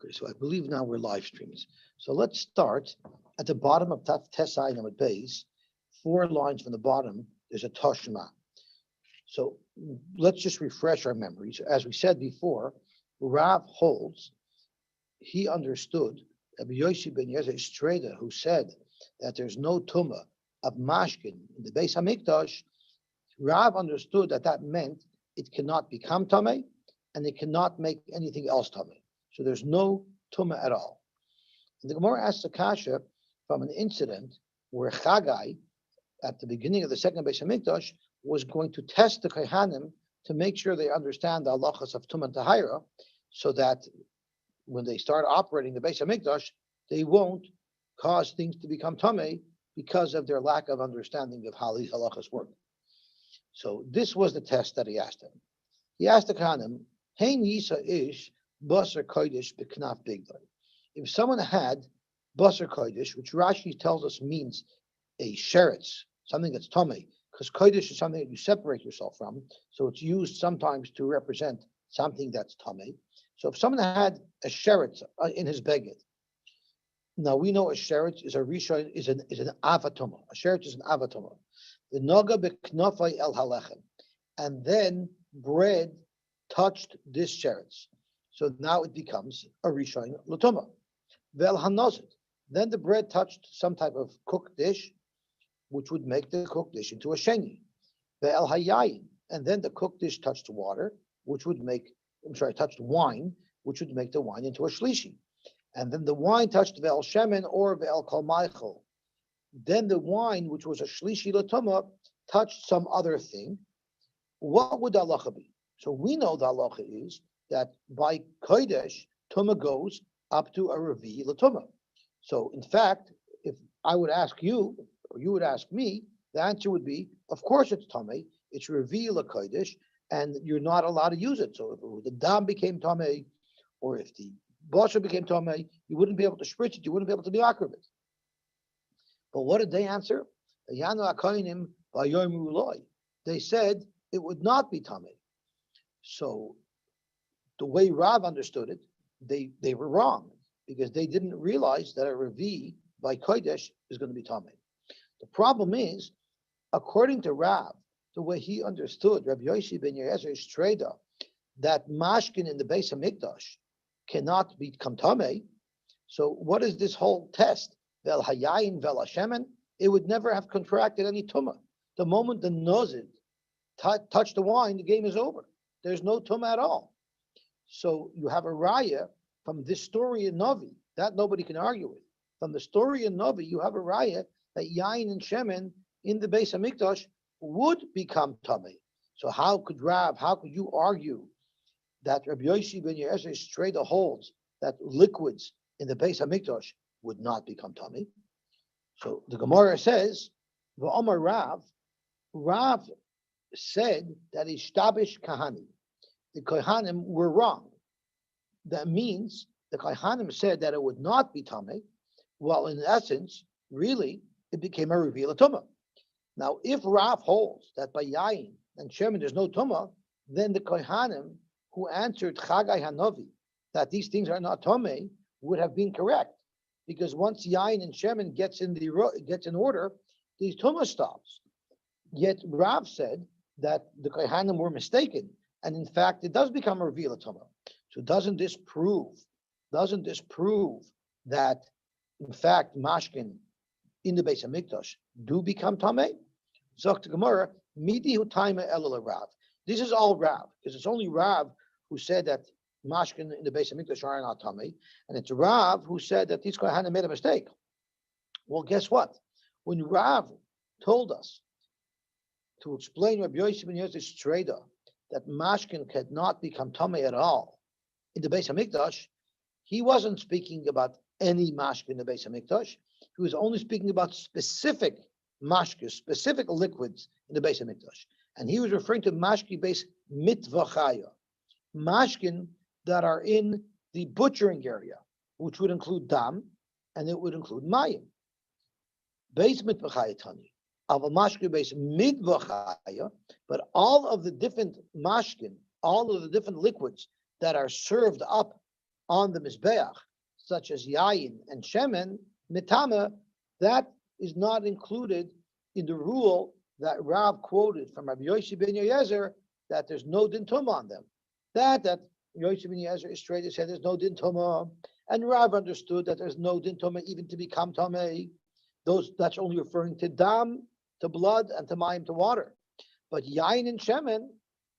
Okay, so I believe now we're live streaming. So let's start at the bottom of Tesai Namad base, 4 lines from the bottom, there's a Toshma. So let's just refresh our memories. As we said before, Rav holds, he understood that Yosy ben Yezer Streda, who said that there's no tumah of mashkin in the Beis Hamikdash, Rav understood that that meant it cannot become tamei and it cannot make anything else tamei. So there's no tumah at all. And the Gemara asks the kasha from an incident where Chagai, at the beginning of the second Beis Hamikdash, was going to test the Kohanim to make sure they understand the halachas of tumah and tahira, so that when they start operating the Beis Hamikdash, they won't cause things to become tamei because of their lack of understanding of how these halachas work. So this was the test that he asked him. He asked the Kohanim, Hein Yisa Ish Basar Kodesh B'Knaf Bigdai. If someone had Basar Kodesh, which Rashi tells us means a sheretz, something that's tamei, because Kodesh is something that you separate yourself from, so it's used sometimes to represent something that's tamei. So if someone had a sheretz in his beged, now we know a sheretz is a rishon, is an avatoma. A sheretz is an avatoma. The naga beknafai el halechem, and then bread touched this sheretz, so now it becomes a rishon l'toma. Vel hanozit, then the bread touched some type of cooked dish, which would make the cooked dish into a sheni. Vel hayayin, and then the cooked dish touched water, which would make, touched wine, which would make the wine into a shlishi. And then the wine touched vel shemen or vel kol maichel. Then the wine, which was a shlishi l'toma, touched some other thing. What would the halacha be? So we know the halacha is that by kodesh, tuma goes up to a revi l'toma. So in fact, if I would ask you, or you would ask me, the answer would be, of course it's tamei, it's revi l'kodesh, and you're not allowed to use it. So if the dam became tamei, or if the basar became tamei, you wouldn't be able to spritz it, you wouldn't be able to be akriv it. But what did they answer? They said it would not be tamei. So the way Rav understood it, they were wrong, because they didn't realize that a revi by kodesh is going to be tamei. The problem is, according to Rav, the way he understood, Rabbi Yosy ben Yezer Streda, that mashkin in the Beis Hamikdash cannot become tamei. So what is this whole test? Vel hayayin vel hashemen, it would never have contracted any tumah. The moment the nozid touched the wine, the game is over. There's no tumah at all. So you have a raya from this story in Navi that nobody can argue with. From the story in Navi, you have a raya that yayin and shemen in the Beis Hamikdash would become tamei. So how could you argue that Rabbi Yosy ben Yezer Streda holds that liquids in the Beis Hamikdash would not become tamei? So the Gemara says, V'omar Rav said that ishtabish kahani, the kohanim were wrong. That means the kohanim said that it would not be tamei, while in essence, really, it became a reveal of tumah. Now, if Rav holds that by yayin and shemen there's no tumah, then the kohanim who answered Chagai Hanavi that these things are not tamei would have been correct, because once yayin and shemen gets in order, the tumah stops. Yet Rav said that the kohanim were mistaken, and in fact it does become a reveal of tumah. So doesn't this prove that in fact mashkin in the Beis Hamikdash do become tamei? Zok to Gemara, midi hu taima elul Rav. This is all Rav, because it's only Rav who said that mashkin in the Beis Hamikdash are not tamei, and it's Rav who said that these kohanim made a mistake. Well, guess what? When Rav told us to explain Rabbi Yosy ben Yezer Streda that mashkin cannot become tamei at all in the Beis Hamikdash, he wasn't speaking about any mashkin in the Beis Hamikdash. He was only speaking about specific mashkes, specific liquids in the Beis Hamikdash, and he was referring to mashki base mitvachaya, mashkin that are in the butchering area, which would include dam and it would include mayim. Base mitvachaya tani, of a mashki base mitvachaya, but all of the different mashkin, all of the different liquids that are served up on the Mizbeach, such as Yayin and Shemen, Mitama, that is not included in the rule that Rav quoted from Rabbi Yosy ben Yoyezer, that there's no din tumah on them. That Yosy ben Yoyezer is straight to say there's no din tumah, and Rav understood that there's no din tumah even to become tamei. That's only referring to dam, to blood, and to mayim, to water. But yain and shemen,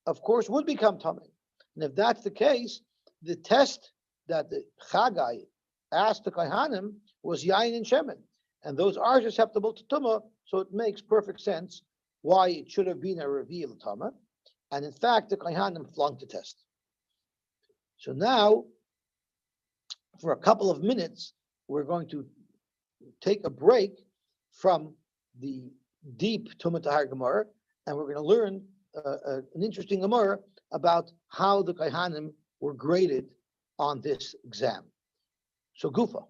of course, would become tamei. And if that's the case, the test that the Chagai asked the Kohanim was yain and shemen, and those are susceptible to tumah. So it makes perfect sense why it should have been a reveal tumah. And in fact, the Kohanim flunked the test. So now, for a couple of minutes, we're going to take a break from the deep Tumah Tahar Gemara, and we're going to learn an interesting Gemara about how the Kohanim were graded on this exam. So Gufa,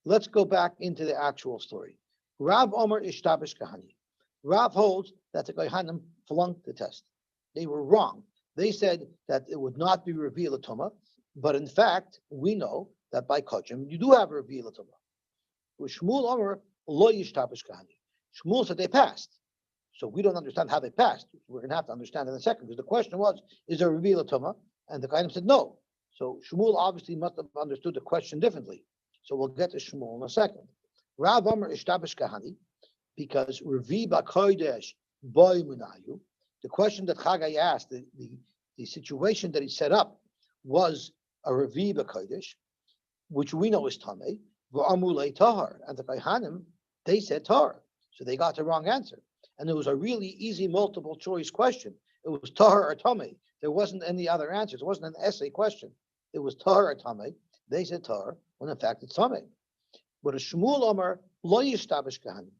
let's go back into the actual story. Rav Omer Ishtabish Kahani. Rav holds that the Kohanim flunked the test. They were wrong. They said that it would not be reveal Tumah, but in fact, we know that by Kochim, you do have a reveal Tumah. With Shmuel Omer, Lo Yishtabish Kahani. Shmuel said they passed. So we don't understand how they passed. We're going to have to understand in a second, because the question was, is there a reveal Tumah? And the Kohanim said no. So Shmuel obviously must have understood the question differently. So we'll get to Shmuel in a second. Rav Omer Ishtabish Kahani, because Revi B'Kodesh Boy Munayu, the question that Chagai asked, the situation that he set up was a Revi B'Kodesh, which we know is Tamei, V'Amulei Tahar, and the Kohanim, they said Tahar. So they got the wrong answer. And it was a really easy multiple choice question. It was Tahar or Tamei. There wasn't any other answers. It wasn't an essay question. It was Tahar or Tamei. They said Tahar, when in fact it's Tamei. But a Shmuel Omer, Lo Yishtabish Kahani.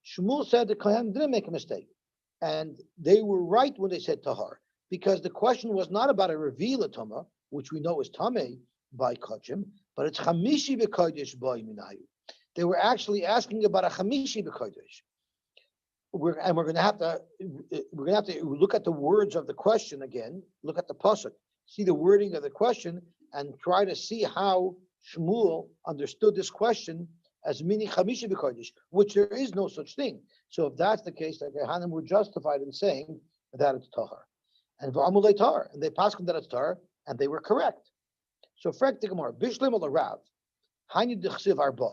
Shmuel said the Kohen didn't make a mistake. And they were right when they said Tahar, because the question was not about a reveal Tumah, which we know is Tamei by Kochim, but it's Chamishi B'Kodesh Boy Minayu. They were actually asking about a Chamishi B'Kodesh. We're going to have to look at the words of the question again, look at the pasuk, see the wording of the question, and try to see how Shmuel understood this question as meaning Chamishi B'Kodesh, which there is no such thing. So if that's the case, the Kohanim were justified in saying that it's Tahar. And V'amulei Tahar, and they passed that it's Tahar, and they were correct. So Frek the Gemara, Bishlim al Rav, Hani D'chsiv Arba.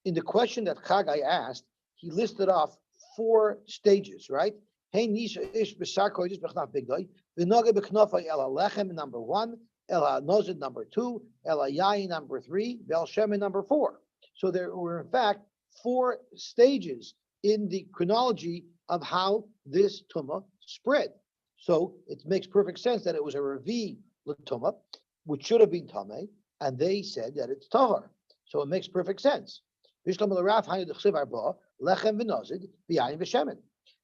In the question that Chagai asked, he listed off 4 stages, right? Hey Nisha Ish B'Shar Kodesh B'Chnaf Bigdoi, V'Noga B'Knafay El Lechem number 1, El Nozid number 2, El Yayin number 3, Bel Shemin number 4. So there were in fact 4 stages in the chronology of how this Tumah spread. So it makes perfect sense that it was a Revi Tumah, which should have been Tamei, and they said that it's Tahar. So it makes perfect sense. Bishlam al-Raf Hani D'chsiv Arba, Lechem V'Nozid, V'Yayin V'Shemen.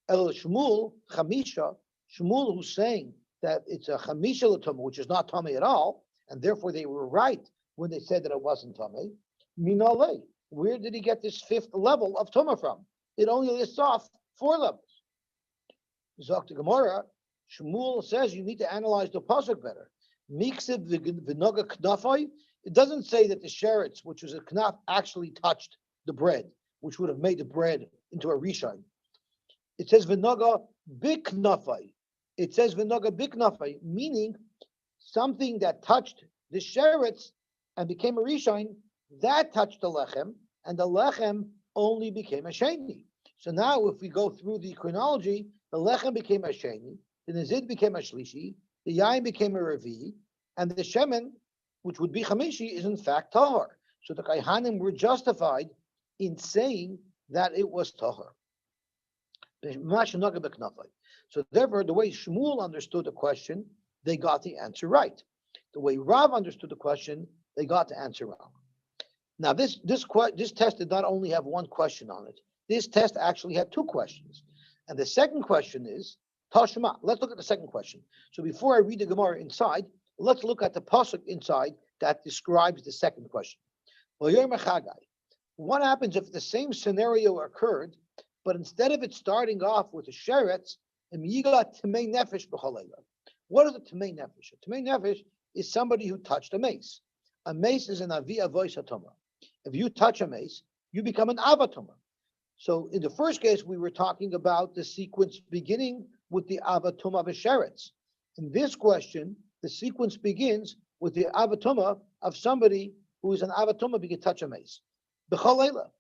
El Shmuel Chamisha, Shmuel who's saying that it's a Chamisha Tumah, which is not Tamei at all, and therefore they were right when they said that it wasn't Tamei. Minale, where did he get this 5th level of Tumah from? It only lists off 4 levels. Zok the Gemara, Shmuel says you need to analyze the pasuk better. Miksiv v'noga knafai. It doesn't say that the sheretz, which was a knaf, actually touched the bread, which would have made the bread into a rishon. It says v'noga biknafai. It says v'noga biknafai, meaning something that touched the sheretz and became a rishon, that touched the lechem, and the lechem only became a sheni. So now, if we go through the chronology, the lechem became a sheni, the nezid became a shlishi, the yain became a revi, and the shemen, which would be chamishi, is in fact tahar. So the Kohanim were justified in saying that it was tahar. So therefore, the way Shmuel understood the question, they got the answer right. The way Rav understood the question, they got the answer wrong. Now, this test did not only have 1 question on it. This test actually had 2 questions. And the second question is, Tashma. Let's look at the second question. So before I read the Gemara inside, let's look at the pasuk inside that describes the second question. What happens if the same scenario occurred, but instead of it starting off with a sheretz, tamei nefesh b'cholela? What is a tamei nefesh? A tamei nefesh is somebody who touched a mace. A mace is an avi avois hatoma. If you touch a mace, you become an avatoma. So in the first case, we were talking about the sequence beginning with the avatoma b'sheretz. In this question, the sequence begins with the avatoma of somebody who is an avatoma because touch a mace. B'chol.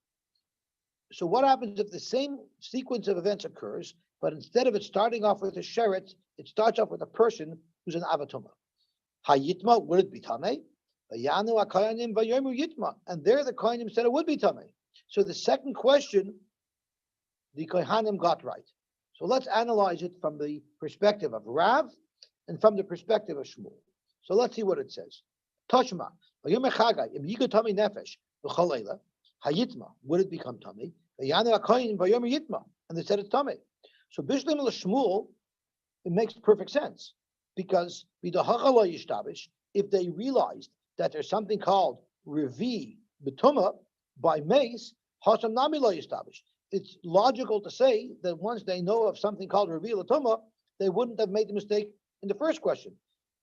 So what happens if the same sequence of events occurs, but instead of it starting off with a sheretz, it starts off with a person who's an avatoma? Hayitma, would it be tamei? Vayanu akayanim vayomu yitma, and there the kohanim said it would be tamei. So the second question, the kohanim got right. So let's analyze it from the perspective of Rav and from the perspective of Shmuel. So let's see what it says. Toshma, vayomer chagai, im yigu tamei nefesh v'chol leila, hayitma, would it become tamei? Vayanu akayanim vayomu yitma, and they said it's tamei. So bishlim l'Shmuel, it makes perfect sense, because if they realized that there's something called revi betuma by mace, hasam nami lo yistabish. It's logical to say that once they know of something called revi betuma, they wouldn't have made the mistake in the first question.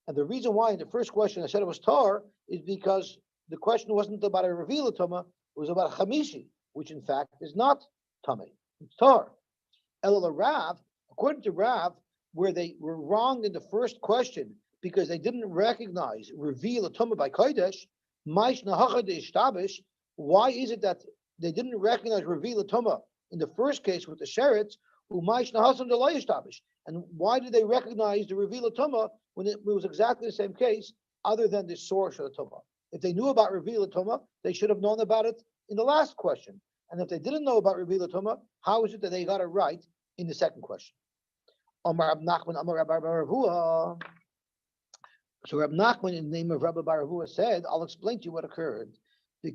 And the reason why in the first question I said it was tar is because the question wasn't about a revi betuma, it was about a chamishi, which in fact is not tummy, it's tar. Elul Rav, according to Rav, where they were wrong in the first question because they didn't recognize reveal a tumah by kodesh, why is it that they didn't recognize reveal a tumah in the first case with the sheretz, and why did they recognize the reveal a tumah when it was exactly the same case, other than the source of the tumah? If they knew about reveal a tumah, they should have known about it in the last question. And if they didn't know about reveal a tumah, how is it that they got it right in the second question? So Rab Nachman, in the name of Rabbi Bar Avuha, said, I'll explain to you what occurred. They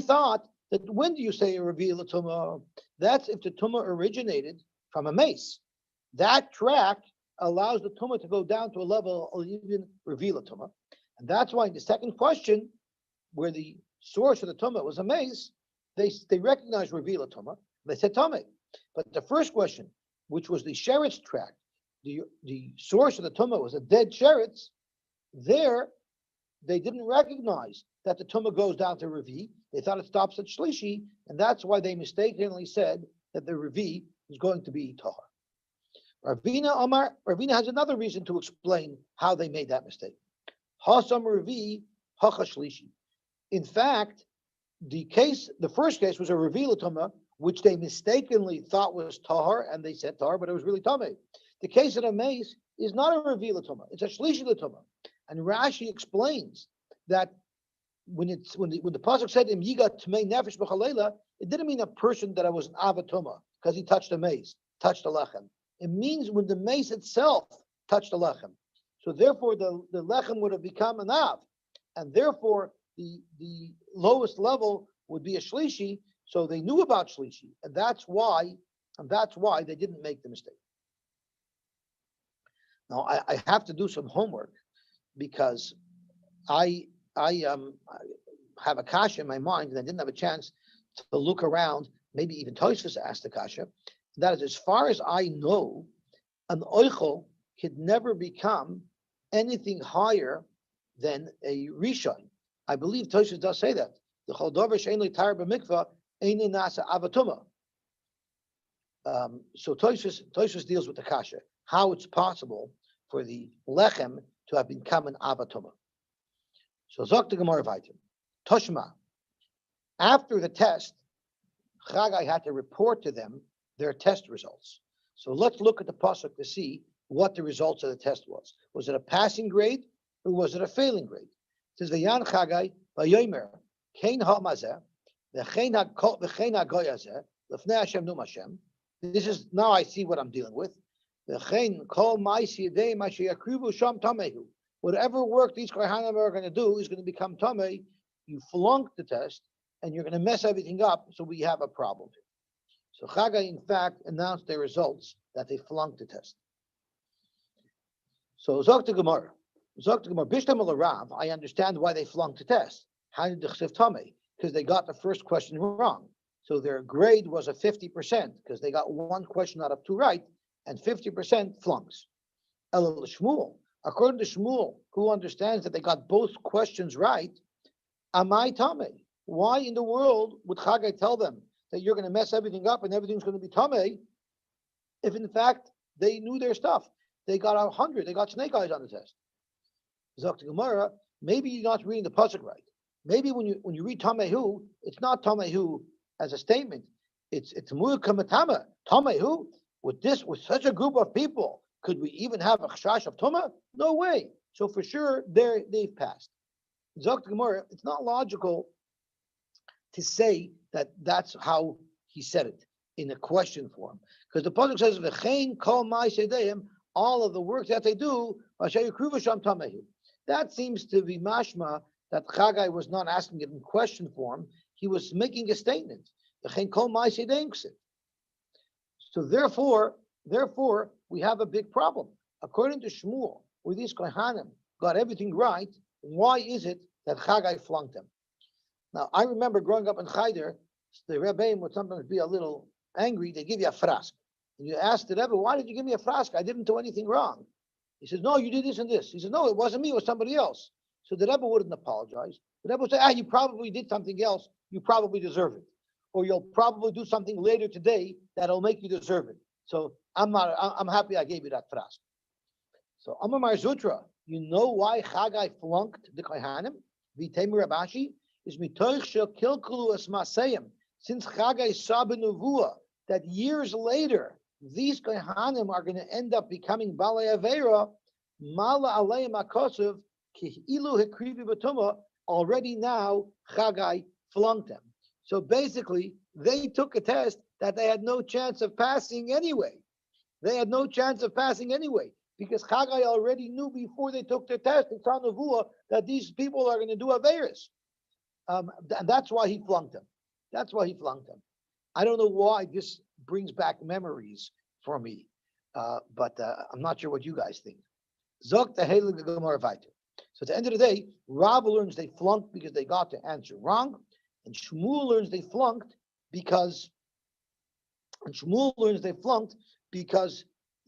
thought that when do you say a reveal a tumah? That's if the tumah originated from a mace. That track allows the tumah to go down to a level of even reveal a tumah. And that's why in the second question, where the source of the tumah was a mace, they recognized reveal a tumah. They said tumah. But the first question, which was the sheretz track, the source of the tumah was a dead sheretz. There, they didn't recognize that the tumah goes down to revi. They thought it stops at shlishi, and that's why they mistakenly said that the revi is going to be tahar. Ravina has another reason to explain how they made that mistake. Hasam revi hacha shlishi. In fact, the first case was a revi l'tumah, which they mistakenly thought was tahar, and they said tahar, but it was really tamei. The case of a mace is not a revi l'tumah; it's a shlishi l'tumah. And Rashi explains that when the pasuk said im yiga tmei nefesh b'chalela, it didn't mean a person that was an avatuma because he touched a mace, touched a lechem. It means when the mace itself touched a lechem. So therefore, the lechem would have become an av, and therefore the lowest level would be a shlishi. So they knew about shlishi, and that's why they didn't make the mistake. Now I have to do some homework because I have a kasha in my mind, and I didn't have a chance to look around. Maybe even Tosfos asked the kasha. That is, as far as I know, an oichel could never become anything higher than a rishon. I believe Tosfos does say that. The chol davar she'ein lo tar b'mikvah eini nasa avatuma. So Tosfos deals with the kasha, how it's possible for the lechem to have become an avatuma. So Zok the Gemara Vaitim. Toshma. After the test, Chagai had to report to them their test results. So let's look at the pasuk to see what the results of the test was. Was it a passing grade or was it a failing grade? It says Vayan Chagai Vayomer Kein Hamazeh V'Chein HaGoyazeh L'Fnei Hashem Num Hashem. This is now I see what I'm dealing with. V'Chein Kol Ma'isi Yedei Mashiyakrivu Sham Tamehu. Whatever work these Kohanim are going to do is going to become tamei. You flunked the test, and you're going to mess everything up, so we have a problem. So Chagai, in fact, announced their results that they flunked the test. So Zok the Gemara, Bishtam al-Rav, I understand why they flunked the test. How did they chsev tamei? Because they got the first question wrong. So their grade was a 50% because they got one question out of two right, and 50% flunks. Elul Shmuel. According to Shmuel, who understands that they got both questions right, Amai Tame. Why in the world would Chagai tell them that you're going to mess everything up and everything's going to be Tame, if in fact they knew their stuff? They got 100, they got snake eyes on the test. Zok Gemara, maybe you're not reading the pasuk right. Maybe when you read Tamehu, it's not Tamehu as a statement. It's Mu'kamatama. Tamehu, with such a group of people, could we even have a chash of Tuma? No way. So for sure, they've passed. Zok Gemara, it's not logical to say that that's how he said it in a question form, because the pasuk says v'chein kol ma'asedeim, all of the work that they do, that seems to be mashma that Chagai was not asking it in question form. He was making a statement. So therefore, we have a big problem. According to Shmuel, where these Kohanim got everything right, why is it that Chagai flunked them? Now, I remember growing up in Cheder, the Rebbeim would sometimes be a little angry. They give you a frask. And you ask the Rebbe, why did you give me a frask? I didn't do anything wrong. He says, no, you did this and this. He says, no, it wasn't me, it was somebody else. So the Rebbe wouldn't apologize. The Rebbe would say, you probably did something else. You probably deserve it. Or you'll probably do something later today that'll make you deserve it. So I'm happy I gave you that frask. So Amar Mar Zutra, you know why Chagai flunked the Kohanim? V'teimu Rabashi is mitoich shel kilkulu es masayim. Since Chagai saw b'nevuah that years later these Kohanim are going to end up becoming Balei Aveira, Mala Aleim HaKosuv, Ki'ilu Hekrivi B'tumah, already now Chagai flunked them. So basically, they took a test that they had no chance of passing anyway. Because Chagai already knew before they took their test in Nevuah that these people are going to do Aveiros. And that's why he flunked them. I don't know why this brings back memories for me, but I'm not sure what you guys think. Zok Tehelig Gemara Vayter. So at the end of the day, Rav learns they flunked because they got the answer wrong, and Shmuel learns they flunked because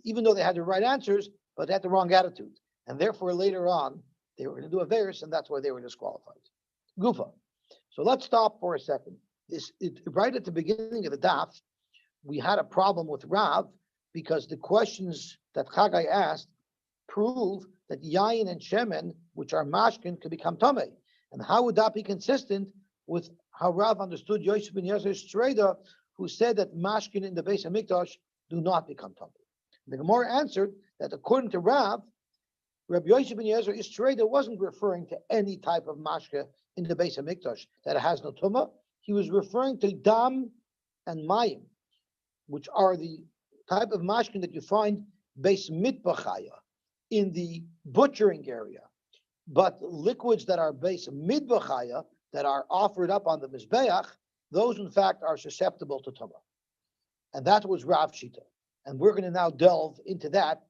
even though they had the right answers, but they had the wrong attitude, and therefore later on they were going to do a verse, and that's why they were disqualified. Gufa. So let's stop for a second. Right at the beginning of the daf, we had a problem with Rav because the questions that Chagai asked prove that Yain and Shemen, which are mashkin, could become tamei. And how would that be consistent with how Rav understood Yosy ben Yezer's Shreda, who said that mashkin in the Beis Hamikdash do not become tamei? The Gemara answered that according to Rav, Rabbi Yosy ben Yezer Shreda wasn't referring to any type of mashke in the Beis Hamikdash that has no tumah. He was referring to dam and mayim, which are the type of mashkin that you find Beis Mitbachaya, in the butchering area. But liquids that are Beis Midbachaya, that are offered up on the Mizbeach, those in fact are susceptible to tumah. And that was Rav Shita. And we're going to now delve into that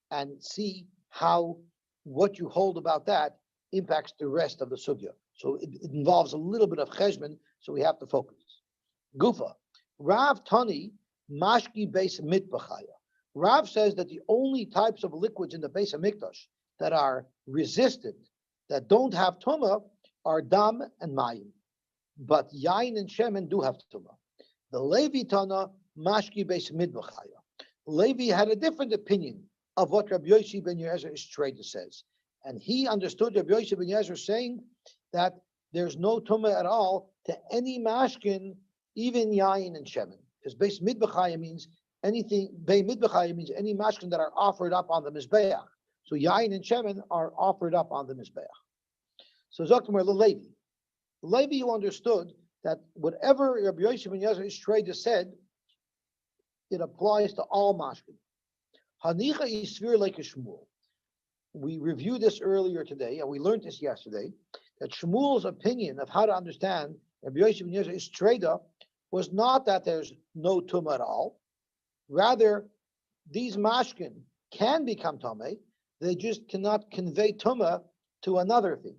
and see how what you hold about that impacts the rest of the sugya. So it involves a little bit of cheshbon, so we have to focus. Gufa, Rav Tani, Mashki Beis Mitbachaya. Rav says that the only types of liquids in the Beis Hamikdash that are resistant, that don't have tumah, are dam and mayim. But yain and shemen do have tumah. The Levi Tana, Mashki Beis Midbachaya. Levi had a different opinion of what Rabbi Yosy ben Yezer Shreda says. And he understood Rabbi Yosy ben Yezer saying that there's no tumah at all to any mashkin, even yain and shemen. Because Beis Midbachaya means anything, Beis Midbachaya means any mashkin that are offered up on the Mizbeach. So yain and shemen are offered up on the Mizbeach. So Zokmer Levi. Levi, you understood that whatever Rabbi Yosy ben Yezer Shreda said, it applies to all mashkin. Hanicha Yisvir like a Shmuel. We reviewed this earlier today, and we learned this yesterday, that Shmuel's opinion of how to understand Rabbi Yosy ben Yezer Shreda was not that there's no tumah at all. Rather, these mashkin can become tamei, they just cannot convey tumah to another thing.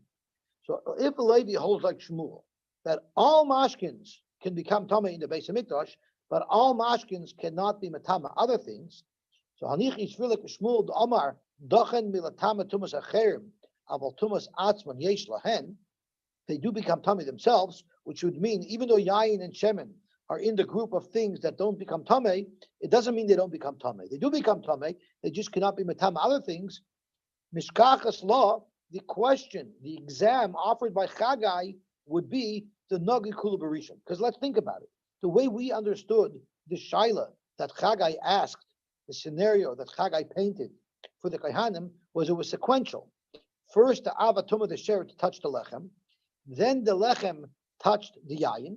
So if a Levi holds like Shmuel, that all mashkins can become tamei in the Beis Hamikdash, but all mashkins cannot be matama other things, So Hanich Yisraelik Shmuel the Omar Dochen Milatama Tumas Acherim Aval Tumas Atzman Yesh Lahen. They do become tummy themselves, which would mean even though Yayin and Shemen are in the group of things that don't become tummy, it doesn't mean they don't become tummy. They do become tummy. They just cannot be matam other things. Mishkachas law, the question, the exam offered by Chagai would be the Nagi Kula Barishon. Because let's think about it. The way we understood the Shaila that Chagai asked, the scenario that Chagai painted for the Kohanim, was it was sequential. First, the Avatuma, the Sheret, touched the Lechem. Then the Lechem touched the Yayin.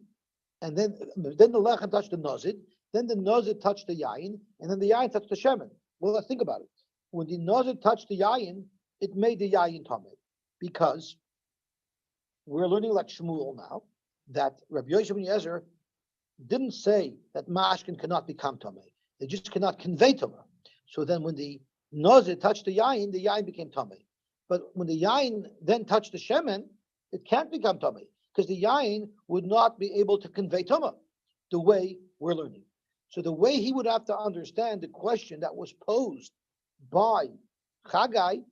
And then the Lechem touched the Nozid. Then the Nozid touched the Yayin. And then the Yayin touched the Shemen. Well, let's think about it. When the Nozid touched the Yayin, it made the Yayin Tameh. Because we're learning like Shmuel now, that Rabbi Yosy ben Yezer didn't say that Mashkin cannot become Tameh. They just cannot convey Tameh. So then when the Nozid touched the Yayin became Tameh. But when the Yayin then touched the Shemen, it can't become Tameh, because the Yayin would not be able to convey Tameh the way we're learning. So the way he would have to understand the question that was posed by Chagai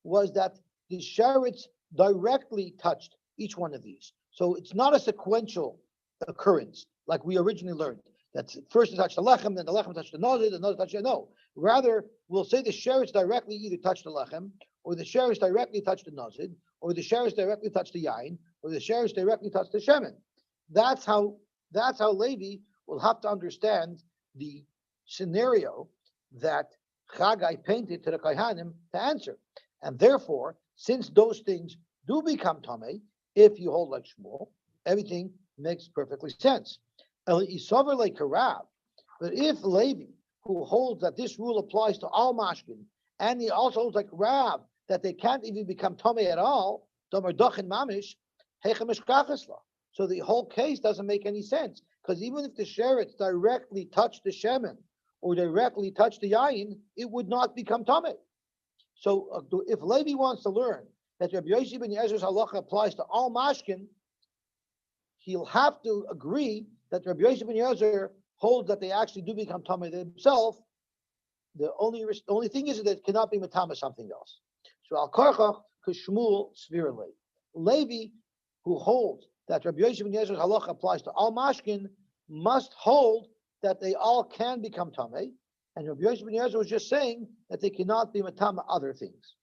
was that the Sheretz directly touched each one of these. So it's not a sequential occurrence like we originally learned. That first it touched the Lechem, then the Lechem touched the Nozid touched the no. Rather, we'll say the Sheretz directly either touched the Lechem, or the Sheretz directly touched the Nozid, or the Sheretz directly touched the Yain, or the Sheretz directly touched the Shemen. That's how Levi will have to understand the scenario that Chagai painted to the Kohanim to answer. And therefore, since those things do become Tameh, if you hold like Shmuel, everything makes perfectly sense. But if Levi, who holds that this rule applies to all mashkin, and he also holds like Rav that they can't even become Tameh at all, so the whole case doesn't make any sense. Because even if the Sheretz directly touched the Shemen or directly touched the Yayin, it would not become Tameh. So if Levi wants to learn that Rabbi Yosy ben Yezer's halacha applies to all mashkin, he'll have to agree that Rabbi Yosy ben Yezer holds that they actually do become Tameh themselves. The only thing is that it cannot be matama something else. So al karchach k'shmuel svirely. Levi, who holds that Rabbi Yosy ben Yezer's halacha applies to all mashkin, must hold that they all can become tamei, and Rabbi Yosy ben Yezer was just saying that they cannot be matama other things.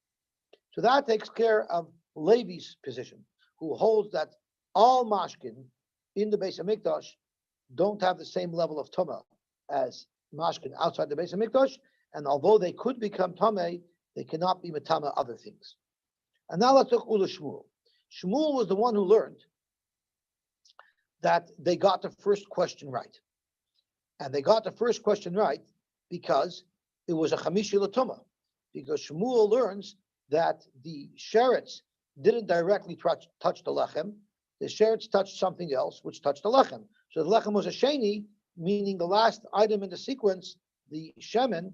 So that takes care of Levi's position, who holds that all mashkin in the Beis Hamikdash don't have the same level of tuma as mashkin outside the Beis Hamikdash, and although they could become tamei, they cannot be matama other things. And now let's look at Shmuel. Shmuel was the one who learned that they got the first question right. And they got the first question right because it was a chamishi l'tuma. Because Shmuel learns that the sheretz didn't directly touch the lechem. The sheretz touched something else, which touched the lechem. So the lechem was a sheni, meaning the last item in the sequence, the shemen,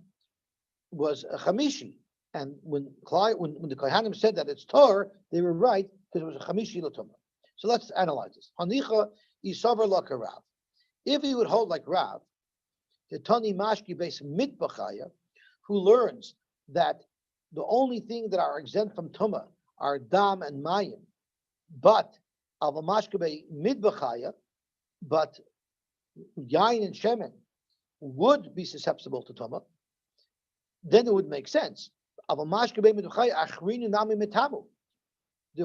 was a chamishi. And when the Kohanim said that it's tor, they were right because it was a chamishi l'tuma. So let's analyze this. Hanicha isavar laka Rav. If he would hold like Rav, the Tani Mashki base mitbachaya, who learns that the only thing that are exempt from tuma are dam and mayim, but al mashke mitbachaya, but yain and shemen would be susceptible to tuma, then it would make sense. The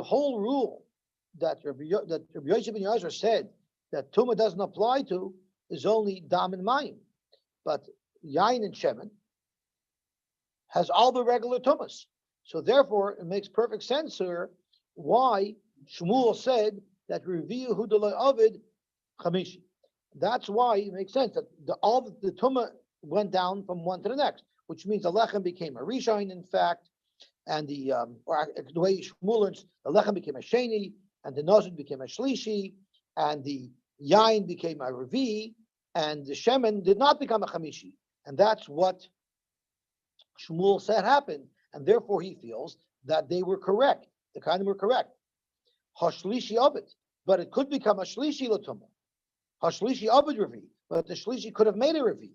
whole rule that Rabbi Yosy ben Yezer said that Tumah doesn't apply to is only Dam and Mayim. But Yain and Shemen has all the regular Tumas. So therefore, it makes perfect sense here why Shmuel said that Reviu Hudalai Ovid Chamishi. That's why it makes sense that all the Tumah went down from one to the next, which means the Lechem became a Rishon, in fact, and the way Shmuel learns, the Lechem became a Sheni, and the Nozid became a Shlishi, and the Yain became a Revi, and the Shemen did not become a Chamishi. And that's what Shmuel said happened, and therefore he feels that they were correct. The kind were correct. Hashlishi Abed, but it could become a Shlishi Latuma. Hashlishi Abed Revi, but the Shlishi could have made a Revi.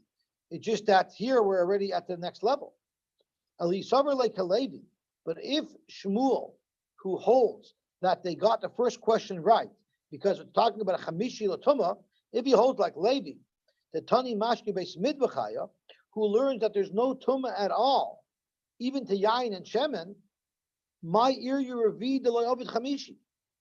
It's just that here we're already at the next level. Elisaver like Levi. But if Shmuel, who holds that they got the first question right, because it's talking about a Chamishi Latuma, if he holds like Levi, the Tani Mashki Beis Midvachaya, who learns that there's no Tuma at all, even to Yain and Shemen, my ear you reveed the Ovid Chamishi.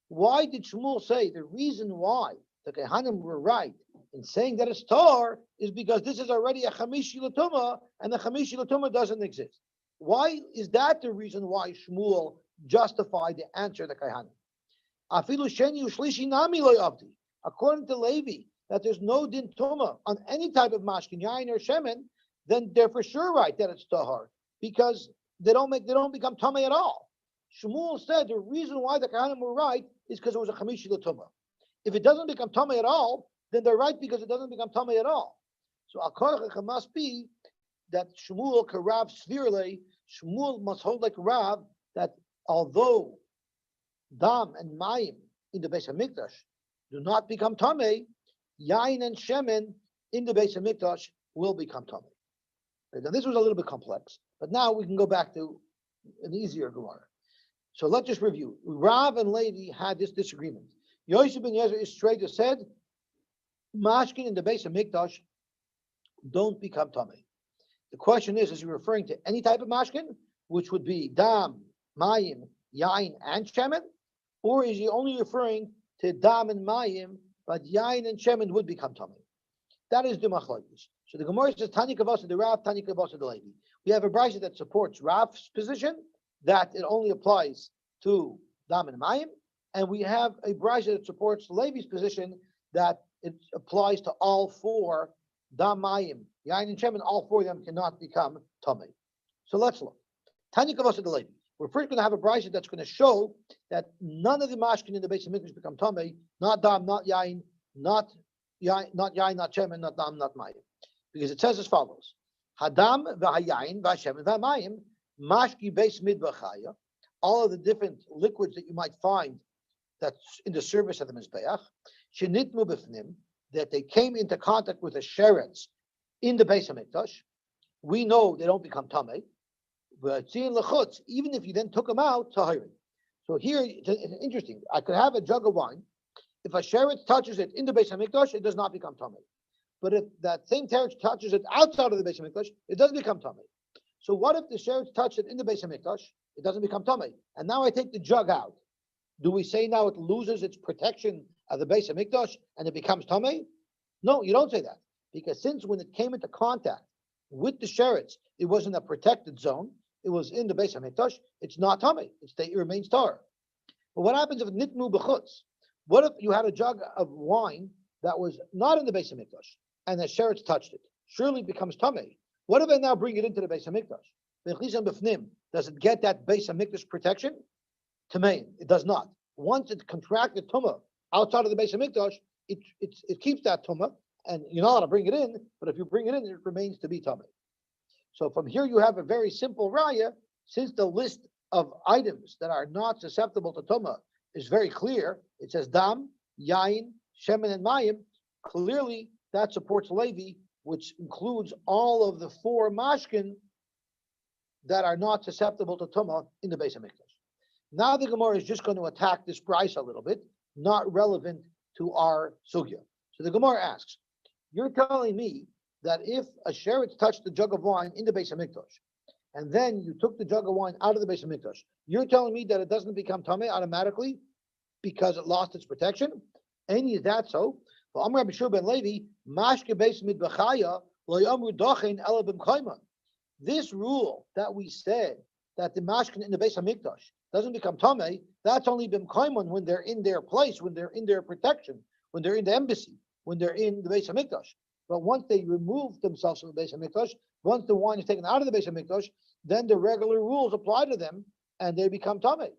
Why did Shmuel say the reason why the Kehanim were right in saying that it's Tar is because this is already a Chamishi Latuma and the Chamishi Latuma doesn't exist? Why is that the reason why Shmuel justified the answer to Kehanim? Afilu Sheni Ushlishi Nami Lo Avdi. According to Levi, that there's no din tuma on any type of mashkin, yain or shemen, then they're for sure right that it's tahar because they don't become tummy at all. Shmuel said the reason why the Kohanim were right is because it was a chamishi l'tumah. If it doesn't become tummy at all, then they're right because it doesn't become tummy at all. So al korach must be that Shmuel karav svirle. Shmuel must hold like Rav that although dam and mayim in the Beis Hamikdash do not become tummy, yain and shemen in the Beis Hamikdash will become tummy. Now this was a little bit complex, but now we can go back to an easier Gemara. So let's just review. Rav and Levi had this disagreement. Yosy ben Yezer is straight and said, mashkin in the Beis Hamikdash don't become tummy. The question is he referring to any type of mashkin, which would be dam, mayim, yain, and shemen, or is he only referring to dam and mayim, but yain and shemen would become tummy? That is the machlokes. So the Gemara says Tani Kavasa the Rav, Tani Kavasa the Levi. We have a brayso that supports Rav's position that it only applies to dam and mayim, and we have a brayso that supports Levi's position that it applies to all four dam, mayim, yain, and shemen. All four of them cannot become tummy. So let's look. Tani Kavasa the Levi. We're first going to have a brayso that's going to show that none of the mashkin in the Beis Hamikdash become tummy, not dam, not yain, not yain, not shemen, not dam, not mayim. Because it says as follows: Hadam v'hayayin v'hashemen v'hamayim mashki beis midvachaya. All of the different liquids that you might find that's in the service of the mizbeach, shenitmu b'fnim, that they came into contact with the sheretz in the Beis Hamikdash. We know they don't become tamei. But even if you then took them out, tahirin. So here it's interesting. I could have a jug of wine. If a sheretz touches it in the Beis Hamikdash, it does not become tamei. But if that same teretz touches it outside of the Beis Hamikdash, it doesn't become tamei. So what if the sheretz touched it in the Beis Hamikdash? It doesn't become tamei. And now I take the jug out. Do we say now it loses its protection of the Beis Hamikdash and it becomes tamei? No, you don't say that. Because since when it came into contact with the sheretz, it was in a protected zone. It was in the Beis Hamikdash. It's not tamei. It remains tar. But what happens if nitmu b'chutz? What if you had a jug of wine that was not in the Beis Hamikdash and the sheretz touched it? Surely it becomes tamei. What if I now bring it into the Beis Hamikdash? Does it get that Beis Hamikdash protection? Tamein, it does not. Once it contracted tumah outside of the Beis Hamikdash, it keeps that tumah, and you're not allowed to bring it in. But if you bring it in, it remains to be tamei. So from here you have a very simple raya. Since the list of items that are not susceptible to tumah is very clear, it says dam, yain, shemen, and mayim. Clearly, that supports Levi, which includes all of the four mashkin that are not susceptible to tumah in the Beis Hamikdash. Now the Gemara is just going to attack this brayso a little bit, not relevant to our sugya. So the Gemara asks, you're telling me that if a sheretz touched the jug of wine in the Beis Hamikdash, and then you took the jug of wine out of the Beis Hamikdash, you're telling me that it doesn't become tamei automatically because it lost its protection? Any is that so? Well, Amar Rabbi Shua ben Levi, mashke beis midbachaya lo yamru dochen ela b'mchayma. This rule that we said that the mashkin in the Beis Hamikdash doesn't become tamei, that's only b'mchayma when they're in their place, when they're in their protection, when they're in the embassy, when they're in the Beis Hamikdash. But once they remove themselves from the Beis Hamikdash, once the wine is taken out of the Beis Hamikdash, then the regular rules apply to them and they become tamei.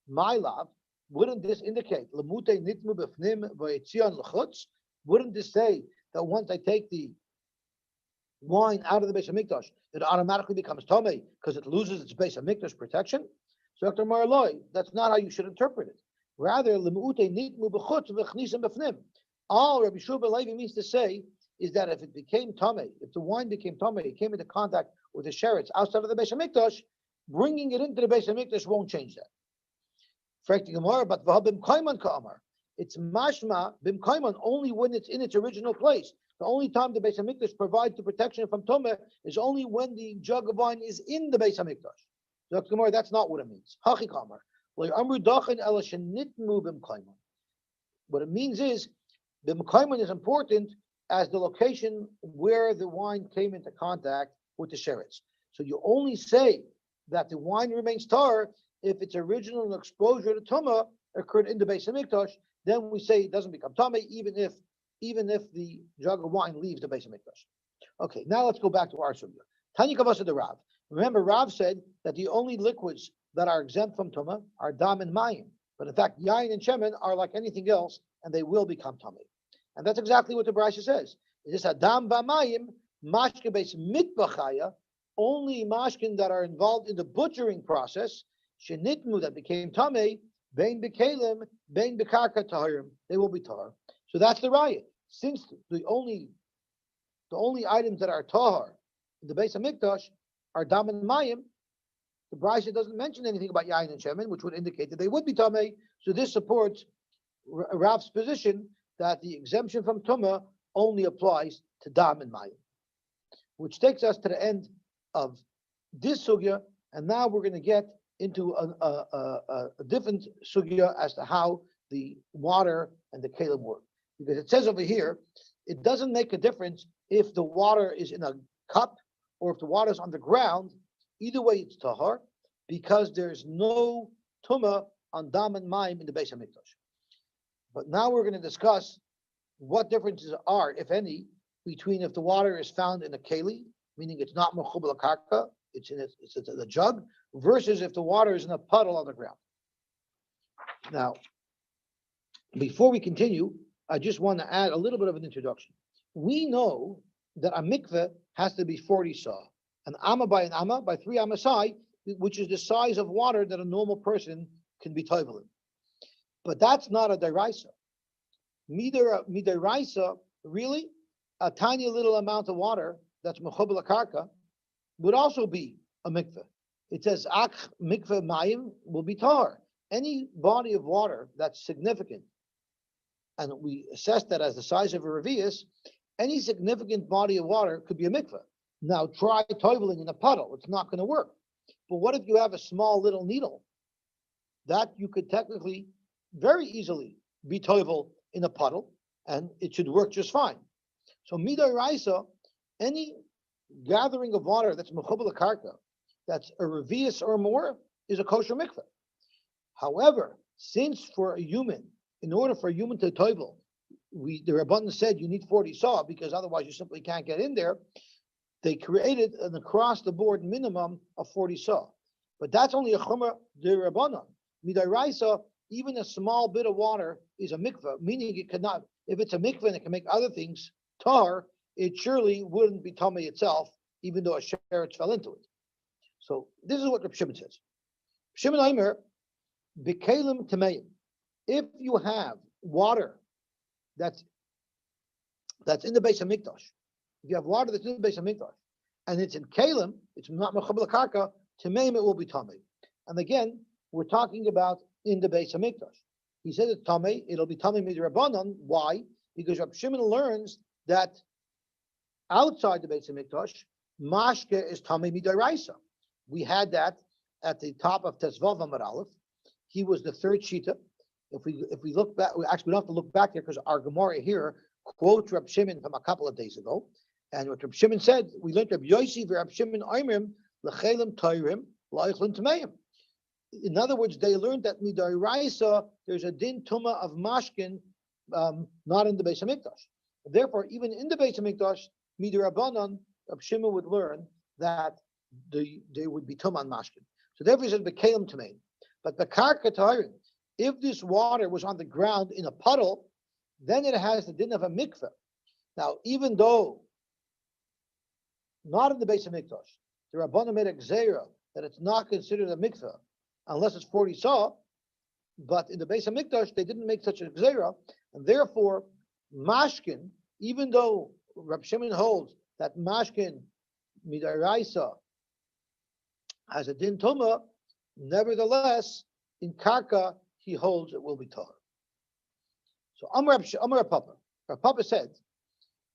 My love, wouldn't this indicate lemute nitmu b'fnim v'yitzion l'chutz? Wouldn't this say that once I take the wine out of the Beis Hamikdash, it automatically becomes tamei because it loses its Beis Hamikdash protection? So Dr. Marloi, that's not how you should interpret it. Rather, lemute nitmu b'chutz v'chnisim b'fnim. All Rabbi Shua ben Levi means to say is that if it became tamei, if the wine became tamei, it came into contact with the sheretz outside of the Beis Hamikdash, bringing it into the Beis Hamikdash won't change that. But it's mashma bim only when it's in its original place. The only time the Beis Hamikdash provides the protection from tumah is only when the jug of wine is in the Beis Hamikdash. That's not what it means. What it means is bim is important as the location where the wine came into contact with the sheretz. So you only say that the wine remains tar if its original exposure to tumah occurred in the Beis Hamikdash. Then we say it doesn't become tamei, even if the jug of wine leaves the Beis Hamikdash. Okay, now let's go back to our sugya. Tanya Kavasa the Rav. Remember, Rav said that the only liquids that are exempt from tumah are dam and mayim. But in fact, yain and shemen are like anything else, and they will become tamei. And that's exactly what the Brisa says. This adam v'mayim mashke beis mitbachaya, only mashkin that are involved in the butchering process, shenitmu that became tamei, bein bekalim, bein bekarka taharim, they will be tahar. So that's the raya. Since the only items that are tahar in the Beis Hamikdash are dam and mayim, the Brisa doesn't mention anything about yain and shemen, which would indicate that they would be tamei. So this supports Rav's position that the exemption from tumah only applies to dam and mayim, which takes us to the end of this sugya, and now we're going to get into a different sugya as to how the water and the kelim work. Because it says over here, it doesn't make a difference if the water is in a cup or if the water is on the ground. Either way, it's tahar, because there's no tumah on dam and mayim in the Beis Hamikdash. But now we're going to discuss what differences are, if any, between if the water is found in a keli, meaning it's not mechubal karka, it's in a jug, versus if the water is in a puddle on the ground. Now, before we continue, I just want to add a little bit of an introduction. We know that a mikveh has to be 40 saw, an amma by 3 amasai, which is the size of water that a normal person can be toivel in. But that's not a deraisa. Midiraisa, really, a tiny little amount of water that's mechubal karka would also be a mikveh. It says ach mikveh mayim will be tar. Any body of water that's significant, and we assess that as the size of a revius, any significant body of water could be a mikveh. Now try toiveling in a puddle; it's not going to work. But what if you have a small little needle? That you could technically, very easily, be toivel in a puddle, and it should work just fine. So midai raisa, any gathering of water that's mechubal karka, that's a revius or more, is a kosher mikveh. However, since for a human, in order for a human to toivel, the Rabbanan said you need 40 saw because otherwise you simply can't get in there. They created an across-the-board minimum of 40 saw, but that's only a chumrah de Rabbanan. Midai raisa, even a small bit of water is a mikveh, meaning it cannot. If it's a mikveh and it can make other things tar, it surely wouldn't be tamei itself, even though a sheretz fell into it. So this is what Reb Shimon says. Shimon Aimer, bekalim tameim. If you have water that's in the Beis Hamikdash, if you have water that's in the Beis Hamikdash, and it's in kalim, it's not mechabel karka, tameim it will be tamei. And again, we're talking about in the Beis Hamikdash. He said it's tamei, it'll be tamei midrabanan. Why? Because Reb Shimon learns that outside the Beis Hamikdash, mashke is tamei midaraisa. We had that at the top of Tezvav Amar Aleph. He was the third shita. If we look back, we don't have to look back there because our Gemara here quotes Reb Shimon from a couple of days ago. And what Reb Shimon said, we learned Reb Yosy Reb Shimon Oimrim lechelim toirim laichlin tameim. In other words, they learned that midaraisa there's a din tuma of mashkin, not in the Beis Hamikdash. Therefore, even in the Beis Hamikdash, midarabanan, Reb Shimon would learn that they would be tuman mashkin. So therefore he said bekalim tameim. But the karka tahirin, if this water was on the ground in a puddle, then it has the din of a mikveh. Now, even though not in the Beis Hamikdash, the Rabbanan made a gzeira that it's not considered a mikveh unless it's 40 saw, but in the Beis Hamikdash they didn't make such a gzeira, and therefore mashkin, even though Reb Shimon holds that mashkin midaraisa has a din tuma, nevertheless, in karka, he holds it will be tahor. So Amar Papa. Reb Papa said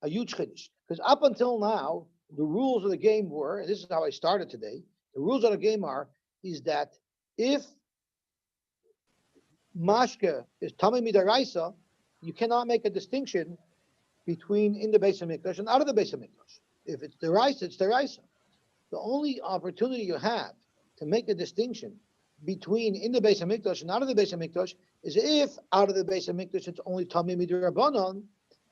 a huge chiddush, because up until now, the rules of the game were, and this is how I started today, the rules of the game is that if mashke is tamei midaraisa, you cannot make a distinction between in the Beis HaMikdash and out of the Beis HaMikdash. If it's deraisa, it's deraisa. The only opportunity you have to make a distinction between in the Beis HaMikdash and out of the Beis HaMikdash is if out of the Beis HaMikdash it's only tamei midarabanan.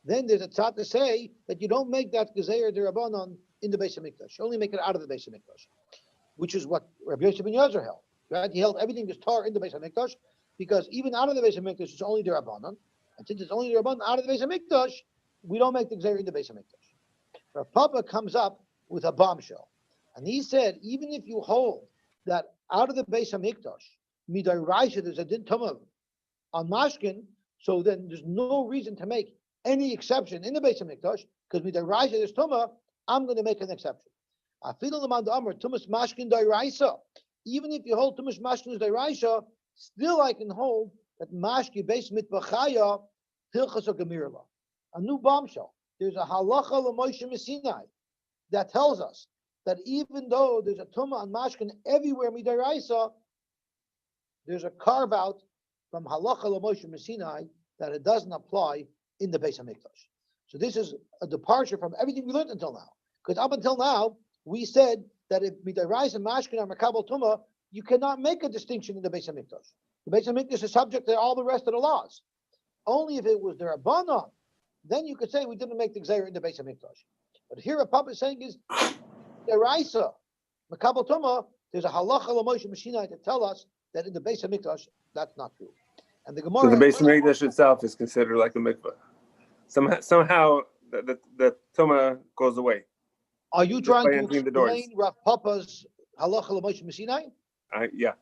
Then there's a tzad to say that you don't make that gezeir derabanan in the Beis HaMikdash. You only make it out of the Beis HaMikdash, which is what Rabbi Yosy ben Yozer held. Right? He held everything is tar in the Beis HaMikdash, because even out of the Beis HaMikdash it's only derabanan, and since it's only derabanan out of the Beis HaMikdash, we don't make the gezeir in the Beis HaMikdash. Rav Papa comes up with a bombshell, and he said even if you hold that out of the Beis HaMikdash midaraisa there's a din tumah on mashkin, so then there's no reason to make any exception in the Beis HaMikdash, because midaraisa there's tumah. I'm going to make an exception. Afilu l'man da'amar tumas mashkin da'iraisa. Even if you hold tumas mashkin da'iraisa, still I can hold that mashki beis mitbachaya hilchas gemirla. A new bombshell. There's a halacha l'Moshe Messinai that tells us that even though there's a tumah on mashkin everywhere midaraisa, there's a carve out from halacha l'Moshe Messinai that it doesn't apply in the Beis HaMikdash. So this is a departure from everything we learned until now. Because up until now, we said that if midaraisa and mashkin are makabel tumah, you cannot make a distinction in the Beis HaMikdash. The Beis HaMikdash is subject to all the rest of the laws. Only if it was the Rabbanon, then you could say we didn't make the Gzeir in the Beis HaMikdash. But here, what Papa is saying is, deraisa, makabel tumah, there's a halacha l'Moshe Messinai to tell us that in the Beis HaMikdash, that's not true. And the Gemara. So the Beis HaMikdash itself is considered like a mikveh. Somehow the tumah goes away. Are you trying to explain Rav Papa's halacha l'Moshe Messinai? Yeah.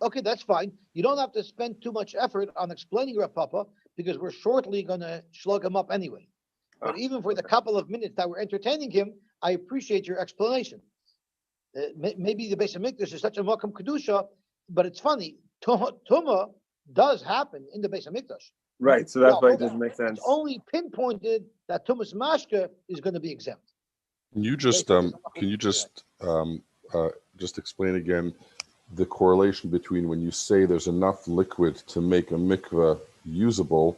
Okay, that's fine. You don't have to spend too much effort on explaining Rav Papa, because we're shortly going to slug him up anyway. But even for the couple of minutes that we're entertaining him, I appreciate your explanation. Maybe the Beis HaMikdash is such a makam kedusha, but it's funny. Tumah does happen in the Beis HaMikdash. Right, so that's why it doesn't make sense. It's only pinpointed that tumas mashka is going to be exempt. Can you just explain again the correlation between when you say there's enough liquid to make a mikveh usable,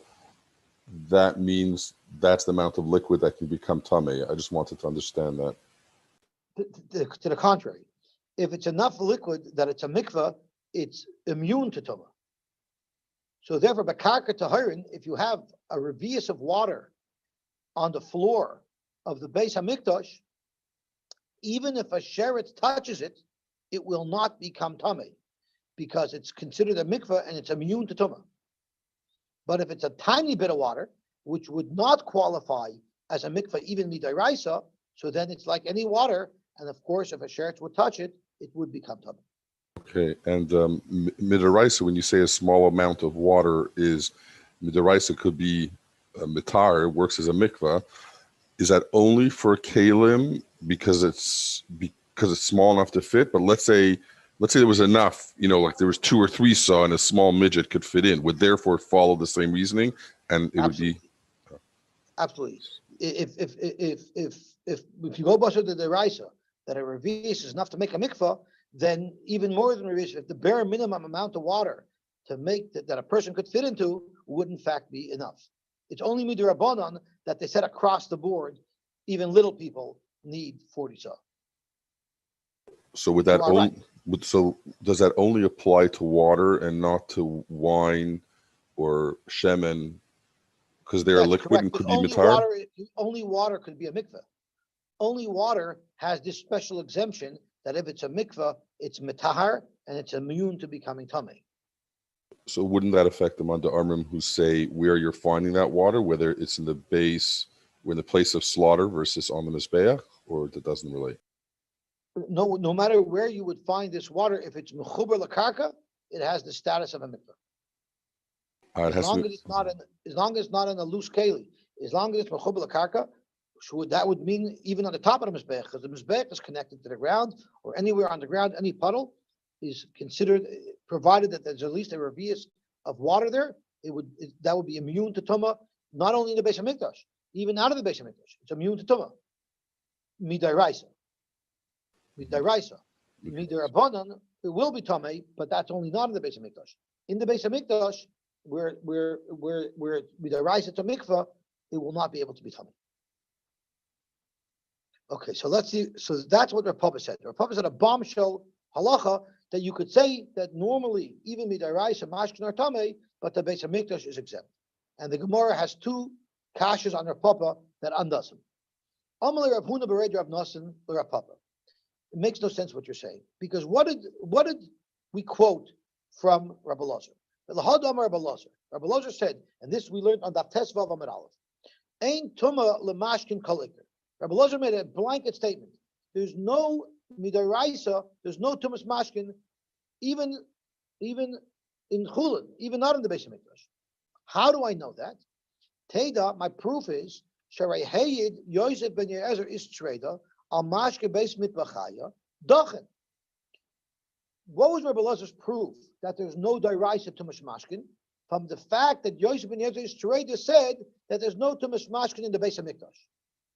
that means that's the amount of liquid that can become tamei? I just wanted to understand that. To the contrary, if it's enough liquid that it's a mikveh, it's immune to tumah. So therefore, bakarka tahirin, if you have a revius of water on the floor of the Beis HaMikdash, even if a sheretz touches it, it will not become tamei, because it's considered a mikveh and it's immune to tumah. But if it's a tiny bit of water, which would not qualify as a mikveh even midaraisa, so then it's like any water, and of course, if a sheretz would touch it, it would become tamei. Okay, and midaraisa, when you say a small amount of water is midaraisa, could be mitar, works as a mikveh. Is that only for kalim because it's small enough to fit? But let's say there was enough, like there was 2 or 3 saw and a small midget could fit in. Would therefore follow the same reasoning, and it Absolutely. Would be absolutely. If you go based on the deraisa that a revius is enough to make a mikveh, then even more than revius, if the bare minimum amount of water to make that a person could fit into would in fact be enough. It's only midrabanan that they said across the board, even little people need 40 saw. So would that only? Right. So does that only apply to water and not to wine or shemen? Because they are liquid correct. And could be mitar. Only water could be a mikveh. Only water has this special exemption that if it's a mikveh, it's mitahar and it's immune to becoming tamei. So wouldn't that affect the Manda Armim who say where you're finding that water, whether it's in the base or in the place of slaughter versus on the mizbeach, or that doesn't relate? No matter where you would find this water, if it's mechuber lakarka, it has the status of a mikveh. As long as it's not in a loose keli, as long as it's mechuber lakarka, So that would mean even on the top of the mizbech, because the mizbech is connected to the ground, or anywhere on the ground, any puddle is considered, provided that there's at least a revius of water there. That would be immune to tuma, not only in the Beis Hamikdash, even out of the Beis Hamikdash. It's immune to tuma. Midaraisa. Midarabanan, it will be tame, but that's only not in the Beis Hamikdash. In the Beis Hamikdash, where midaraisa to mikvah, it will not be able to be tame. Okay, so let's see. So that's what Rav Papa said. Rav Papa said a bombshell halacha that you could say that normally even midaraisa mashkin are tame, but the Beis Hamikdash is exempt. And the Gemara has two kashas on Rav Papa that undoes him. Amalei Rav Huna bered Rav Nosson Rav Papa. It makes no sense what you're saying, because what did we quote from Rabbi Elazar? Rabbi Elazar said, and this we learned on Daf Tesvav Amud Aleph, Ein tuma lemashkin koliker. Rabbi Elazar made a blanket statement. There's no midaraisa, there's no tumas mashkin, even in chulin, even not in the Beis Hamikdash. How do I know that? Teda, my proof is Sharai Hayid Yosy ben Yezer is treda al mashke beis mitbachaya dachen. What was Rabbi Elazar's proof that there's no daraisa tumas mashkin? From the fact that Yosy ben Yezer is treda said that there's no tumas mashkin in the Beis Hamikdash.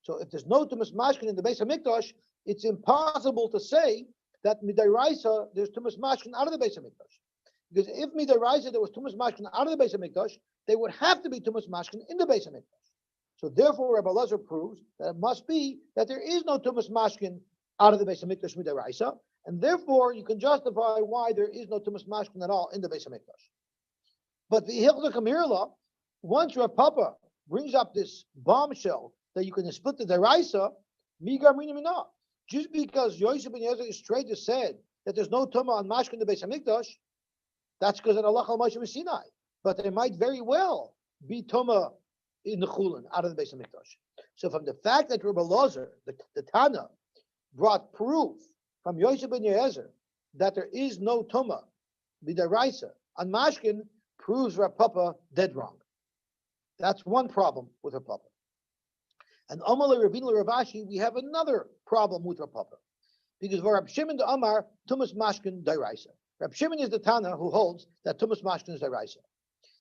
So if there's no tumas mashkin in the Beis Hamikdash, it's impossible to say that midaraisa there's tumas mashkin out of the Beis Hamikdash. Because if midaraisa there was tumas mashkin out of the Beis Hamikdash, they would have to be tumas mashkin in the Beis Hamikdash. So therefore, Rabbi Elazar proves that it must be that there is no tumas mashkin out of the Beis Hamikdash midaraisa, and therefore you can justify why there is no tumas mashkin at all in the Beis Hamikdash. But the Hilchah Kamirla, once Rav Papa brings up this bombshell that you can split the deraisa, migar mina. Just because Yosy ben Yezer is straight to said that there's no tumah on mashkin in the Beis Hamikdash, that's because of Allah al Moshe Sinai. But there might very well be tumah in the chulin out of the Beis Hamikdash. So from the fact that Rabbi Elazar, the Tana, brought proof from Yosy ben Yezer that there is no tumah b'daraisa on mashkin, proves Rav Papa dead wrong. That's one problem with Rav Papa. And Amalei Ravina Ravashi, we have another problem with Rav Papa, because for Rab Shimon the Amar tumas mashkin daraisa. Rab Shimon is the Tana who holds that tumas mashkin is daraisa.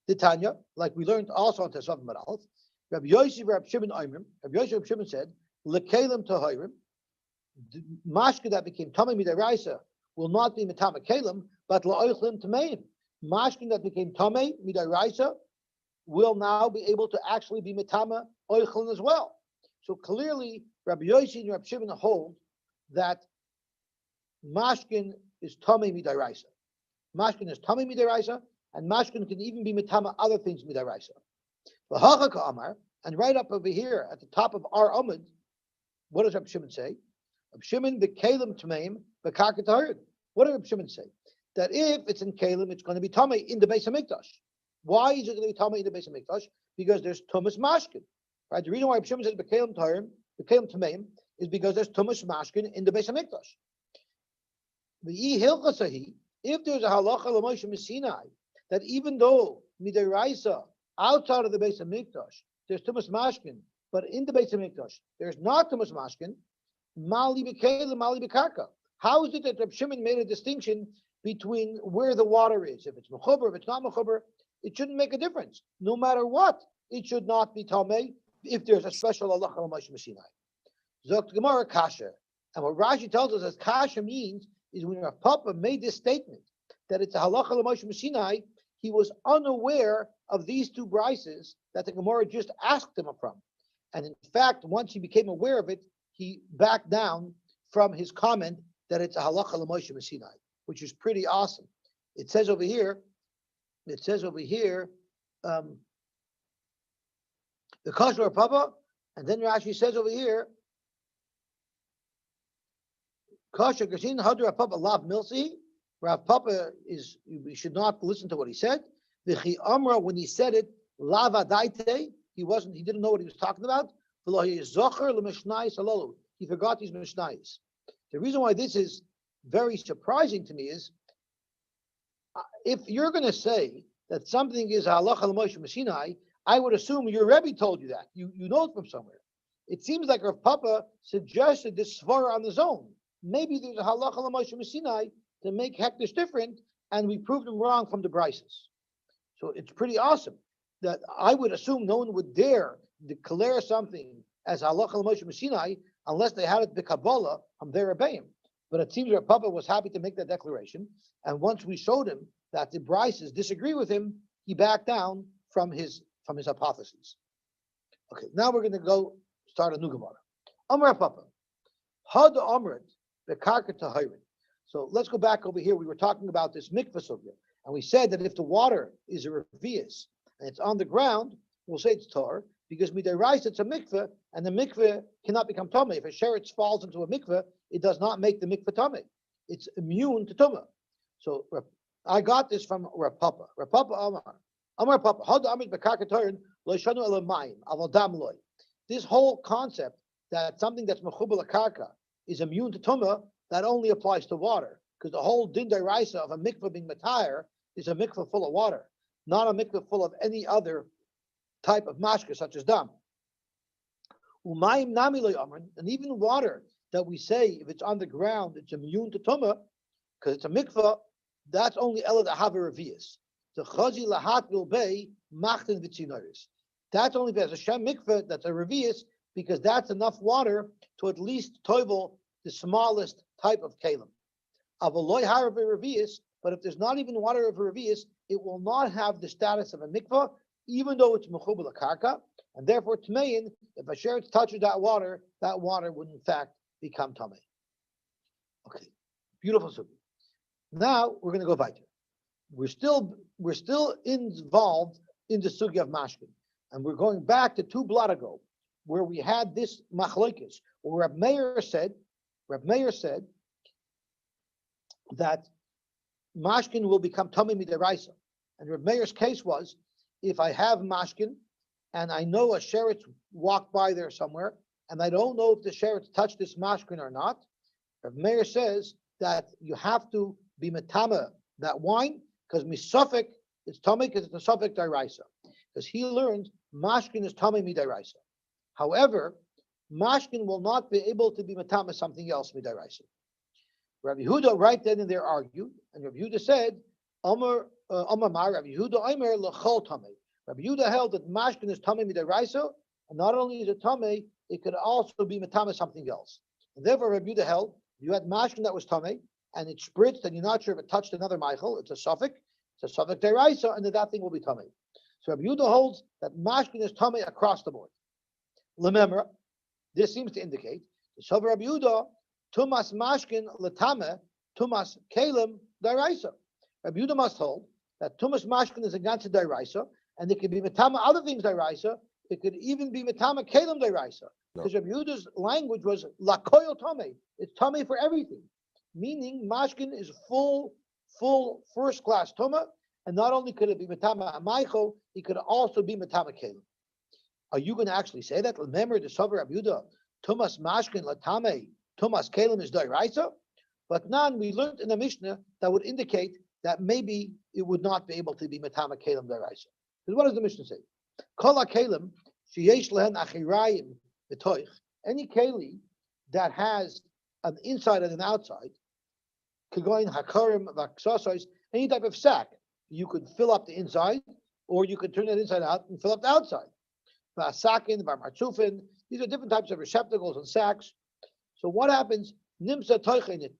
The Tanya, like we learned also on Tesvav Amud Aleph, Rab Yosy Rab Shimon Oimrim, Rab Yosy Rab Shimon said, lekelim tahirim, mashkin that became tamei midaraisa will not be mitama kelim, but la'oichlim tameim. Mashkin that became tamei midaraisa will now be able to actually be mitama oichlin as well. So clearly, Rabbi Yosy and Rabbi Shimon hold that mashkin is tamei midaraisa. Mashkin is tamei midaraisa, and mashkin can even be mitama other things midaraisa. V'hachaka amar, and right up over here at the top of our amud, what does Rabbi Shimon say? Rabbi Shimon b'kelim tameim b'karka tahirim. What did Rabbi Shimon say? That if it's in kelim, it's going to be tamei in the Beis Hamikdash. Why is it going to be tamei in the Beis Hamikdash? Because there's tumas mashkin. Right? The reason why Rabbi Shimon says b'kelim tahirim, b'kelim tameim, is because there's tumas mashkin in the Beis Hamikdash. V'yi hilchasahi, if there's a halacha l'Moshe Sinai, that even though midaraisa outside of the Beis Hamikdash there's tumas mashkin, but in the Beis Hamikdash there's not tumas mashkin, mali b'kelim, mali b'karka. How is it that Rabbi Shimon made a distinction between where the water is? If it's mechuber, if it's not mechuber, it shouldn't make a difference. No matter what, it should not be tamei if there's a special halacha l'Moshe Sinai. Zok Gemara kasha, and what Rashi tells us as kasha means is when Rav Papa made this statement that it's a halacha l'Moshe Sinai, he was unaware of these two brises that the Gemara just asked him from. And in fact, once he became aware of it, he backed down from his comment that it's a halacha l'Moshe Sinai, which is pretty awesome. It says over here, the Kasha Rav Papa, and then Rashi says over here, Kasha Gashin Hadra Rav Papa Lav Milsi. Rav Papa is, we should not listen to what he said. The Amra, when he said it, Lava Daite, he didn't know what he was talking about. He forgot these Mishnayos. The reason why this is very surprising to me is, if you're going to say that something is halacha l'Moshe Sinai, I would assume your Rebbe told you that. You know it from somewhere. It seems like Rav Papa suggested this svara on his own. Maybe there's a halacha l'Moshe Sinai to make hektish different, and we proved him wrong from the brises. So it's pretty awesome that I would assume no one would dare declare something as halacha l'Moshe Sinai unless they had it the Kabbalah on their Rebbeim. But it seems Rav Papa was happy to make that declaration, and once we showed him that the brises disagree with him, he backed down from his hypotheses. Okay, now we're going to go start a new Gemara. Amar Papa, had amrit bekarka tahirin. So let's go back over here. We were talking about this mikvah sugya, and we said that if the water is a revius and it's on the ground, we'll say it's tar because midiraisa it's a mikvah, and the mikvah cannot become tamei. If a sheretz falls into a mikvah, it does not make the mikvah tamei. It's immune to tumah. So I got this from Rav Papa. Rav Papa Amar Papa had amrit bekarka tahirin lo yishanu elamayim aval dam loy. This whole concept that something that's mechubal karka is immune to tumah, that only applies to water, because the whole din deraisa of a mikveh being matayr is a mikveh full of water, not a mikveh full of any other type of mashka such as dam. Umayim nami lo yamrin, and even water that we say if it's on the ground it's immune to tumah because it's a mikveh, that's only ela that have a revius. The chazi lahat will be machtin v'tzinoris. That's only if there's a shem mikveh that's a revius, because that's enough water to at least toivel the smallest type of kalim. Avaloy harav revius, but if there's not even water of a revius, it will not have the status of a mikveh, even though it's mechubal karka, and therefore tmein. If a sheretz touches that water would in fact become tamei. Okay, beautiful sugi. Now we're going to go weiter. We're still involved in the sugi of mashkin. And we're going back to 2 blot ago, where we had this machlokes, where Reb Meir said that mashkin will become tamei midaraisa. And Reb Meir's case was, if I have mashkin, and I know a sheretz walked by there somewhere, and I don't know if the sheretz touched this mashkin or not, Reb Meir says that you have to be metama that wine, because misafek it's tamei because it's a safek daraisa. Because he learned mashkin is tamei midaraisa. However, mashkin will not be able to be matama something else midaraisa. Rabbi Yehuda right then and there argued, and Rabbi Yehuda said, Amar Rabbi Yehuda Aimer lechol tamei. Rabbi Yehuda held that mashkin is tamei midaraisa, and not only is it tamei, it could also be matama something else. And therefore, Rabbi Yehuda held you had mashkin that was tamei, and it spritzed, and you're not sure if it touched another Michael. It's a suffix deraisa, and that thing will be tamei. So Rabbi Yehuda holds that mashkin is tamei across the board. Lememra, this seems to indicate the Rabbi Yehuda tumas mashkin letame tumas kalim deraisa. Rabbi Yehuda must hold that tumas mashkin is against deraisa, and it could be metama other things deraisa. It could even be metama kalim deraisa, because Rabbi Yehuda's language was lakoil tamei. It's tamei for everything, meaning mashkin is full first class tuma. And not only could it be metama Michael, it could also be metama kalim. Are you going to actually say that? Remember the Sover Rabbi Yehuda, Tumas Mashkin Latame, Tumas Kalim is Dairaisa? But none we learned in the Mishnah that would indicate that maybe it would not be able to be metama Kalim Dairaisa. Because what does the Mishnah say? Kol Kalim sheyesh lehen achirayim betoich. Any keli that has an inside and an outside, kagoin hakarim vaksasais, any type of sack. You could fill up the inside, or you could turn it inside out and fill up the outside. Vasakin, varmartzufin, these are different types of receptacles and sacks. So what happens? Nimsa toichenit.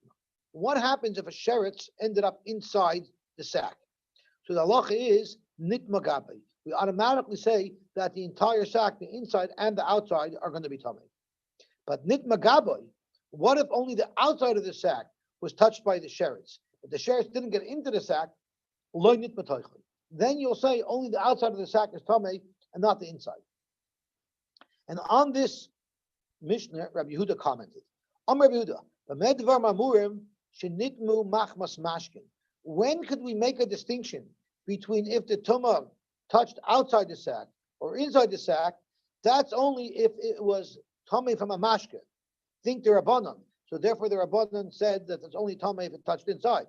What happens if a sheretz ended up inside the sack? So the halacha is nitma gabe. We automatically say that the entire sack, the inside and the outside, are going to be tamei. But nitma gabe, what if only the outside of the sack was touched by the sheretz? If the sheretz didn't get into the sack, then you'll say only the outside of the sack is tamei and not the inside. And on this Mishnah, Rabbi Yehuda commented, Rabbi Yehuda, when could we make a distinction between if the tumah touched outside the sack or inside the sack? That's only if it was tamei from a mashke. Think the Rabbanan. So therefore the Rabbanan said that it's only tamei if it touched inside.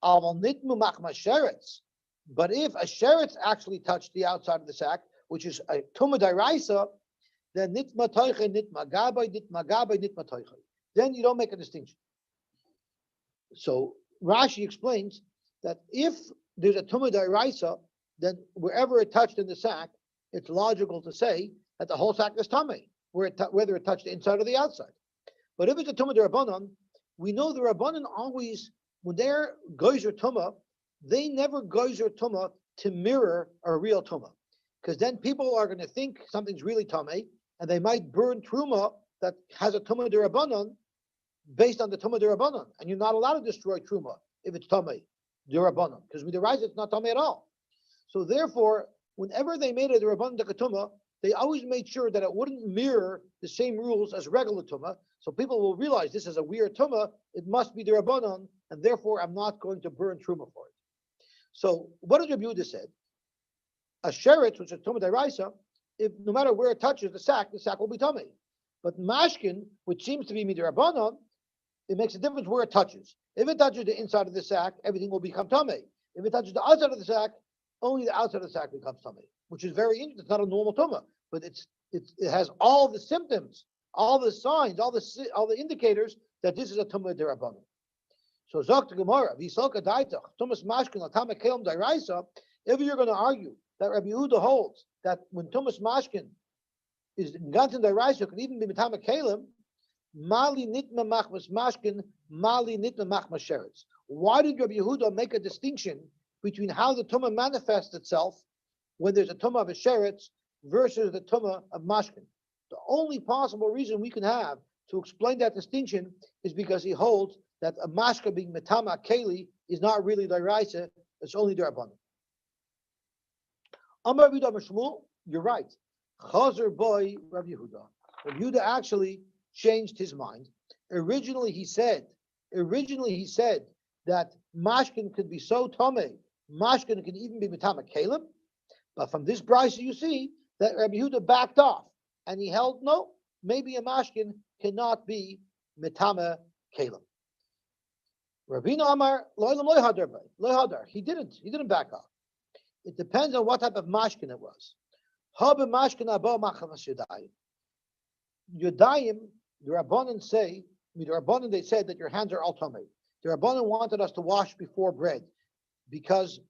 But if a sheretz actually touched the outside of the sack, which is a tumah dairaisa, then nitma toiche, nitma gabay, nitma gabay, nitma toiche. Then you don't make a distinction. So Rashi explains that if there's a tumah d'oraisa, then wherever it touched in the sack, it's logical to say that the whole sack is tamei, whether it touched the inside or the outside. But if it's a tumah d'Rabbanan, we know the Rabbanan always, when they're geyser tumah, they never geyser tumah to mirror a real tumah, because then people are going to think something's really tamei, and they might burn truma that has a tumah d'Rabbanan based on the tumah d'Rabbanan, and you're not allowed to destroy truma if it's tamei d'Rabbanan, because with the rise it's not tamei at all. So therefore, whenever they made a d'Rabbanan tumah, they always made sure that it wouldn't mirror the same rules as regular tumah. So people will realize this is a weird tumah, it must be d'Rabbanan, and therefore I'm not going to burn truma for it. So what did Rabbi Yehuda said? A sheretz, which is tumah d'oraisa, if no matter where it touches the sack will be tamei. But mashkin, which seems to be midrabanan, it makes a difference where it touches. If it touches the inside of the sack, everything will become tamei. If it touches the outside of the sack, only the outside of the sack becomes tamei, which is very interesting. It's not a normal tumah, but it has all the symptoms, all the signs, all the indicators that this is a tumah d'Rabbanan. So zok to Gemara, v'yisolka daitach tumas mashkin al tamei kelim d'oraisa. If you're going to argue that Rabbi Yehuda holds that when tumas mashkin is gantin d'oraisa, can even be mitama kelim, mali nitma machmas mashkin, mali nitma machmas sheretz. Why did Rabbi Yehuda make a distinction between how the tumah manifests itself when there's a tumah of a sheretz versus the tumah of mashkin? The only possible reason we can have to explain that distinction is because he holds that a mashka being metama keli is not really d'oraisa, it's only d'Rabbanan. Amar Rabbi Yehuda Shmuel, you're right. Chazer boy Rabbi Yehuda. Rabbi Yehuda actually changed his mind. Originally he said that mashkin could be so tamei, mashkin can even be metama kelim. But from this brisa you see that Rabbi Yehuda backed off, and he held no, maybe a mashkin cannot be metama kelim. Rabbeinu Amar loylam loyhadar. He didn't back off. It depends on what type of mashkin it was. Haba mashkin abo machamas yadayim. Yadayim, the Rabbanan say, they said that your hands are all tamei. The Rabbanan wanted us to wash before bread because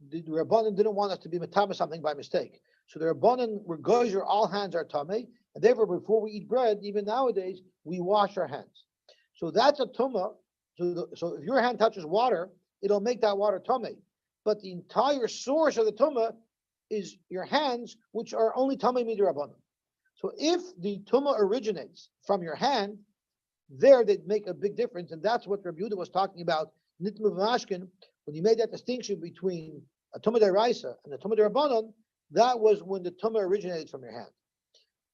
the Rabbanan didn't want us to be metama something by mistake. So the Rabbanan were geyser, all hands are tamei, and therefore before we eat bread, even nowadays, we wash our hands. So that's a tumah. So if your hand touches water, it'll make that water tamei. But the entire source of the tumah is your hands, which are only tamei midrabanan. So if the tumah originates from your hand, there they make a big difference, and that's what Rabbi Yehuda was talking about. Nitma v'mashkin, when he made that distinction between a tumah d'oraisa and a tumah d'Rabbanan, that was when the tumah originated from your hand.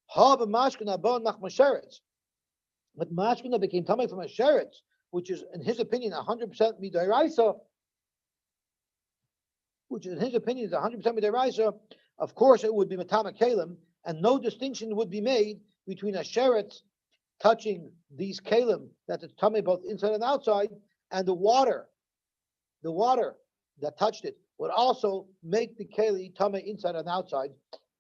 Ha b'mashkin abon machmas sheretz, but mashkin became tamei from a sheretz, which is in his opinion 100% midoraisa, which in his opinion is 100% midoraisa. Of course, it would be matama kelim, and no distinction would be made between a sheretz touching these kelim that it's tamei both inside and outside, and the water that touched it would also make the keli tamei inside and outside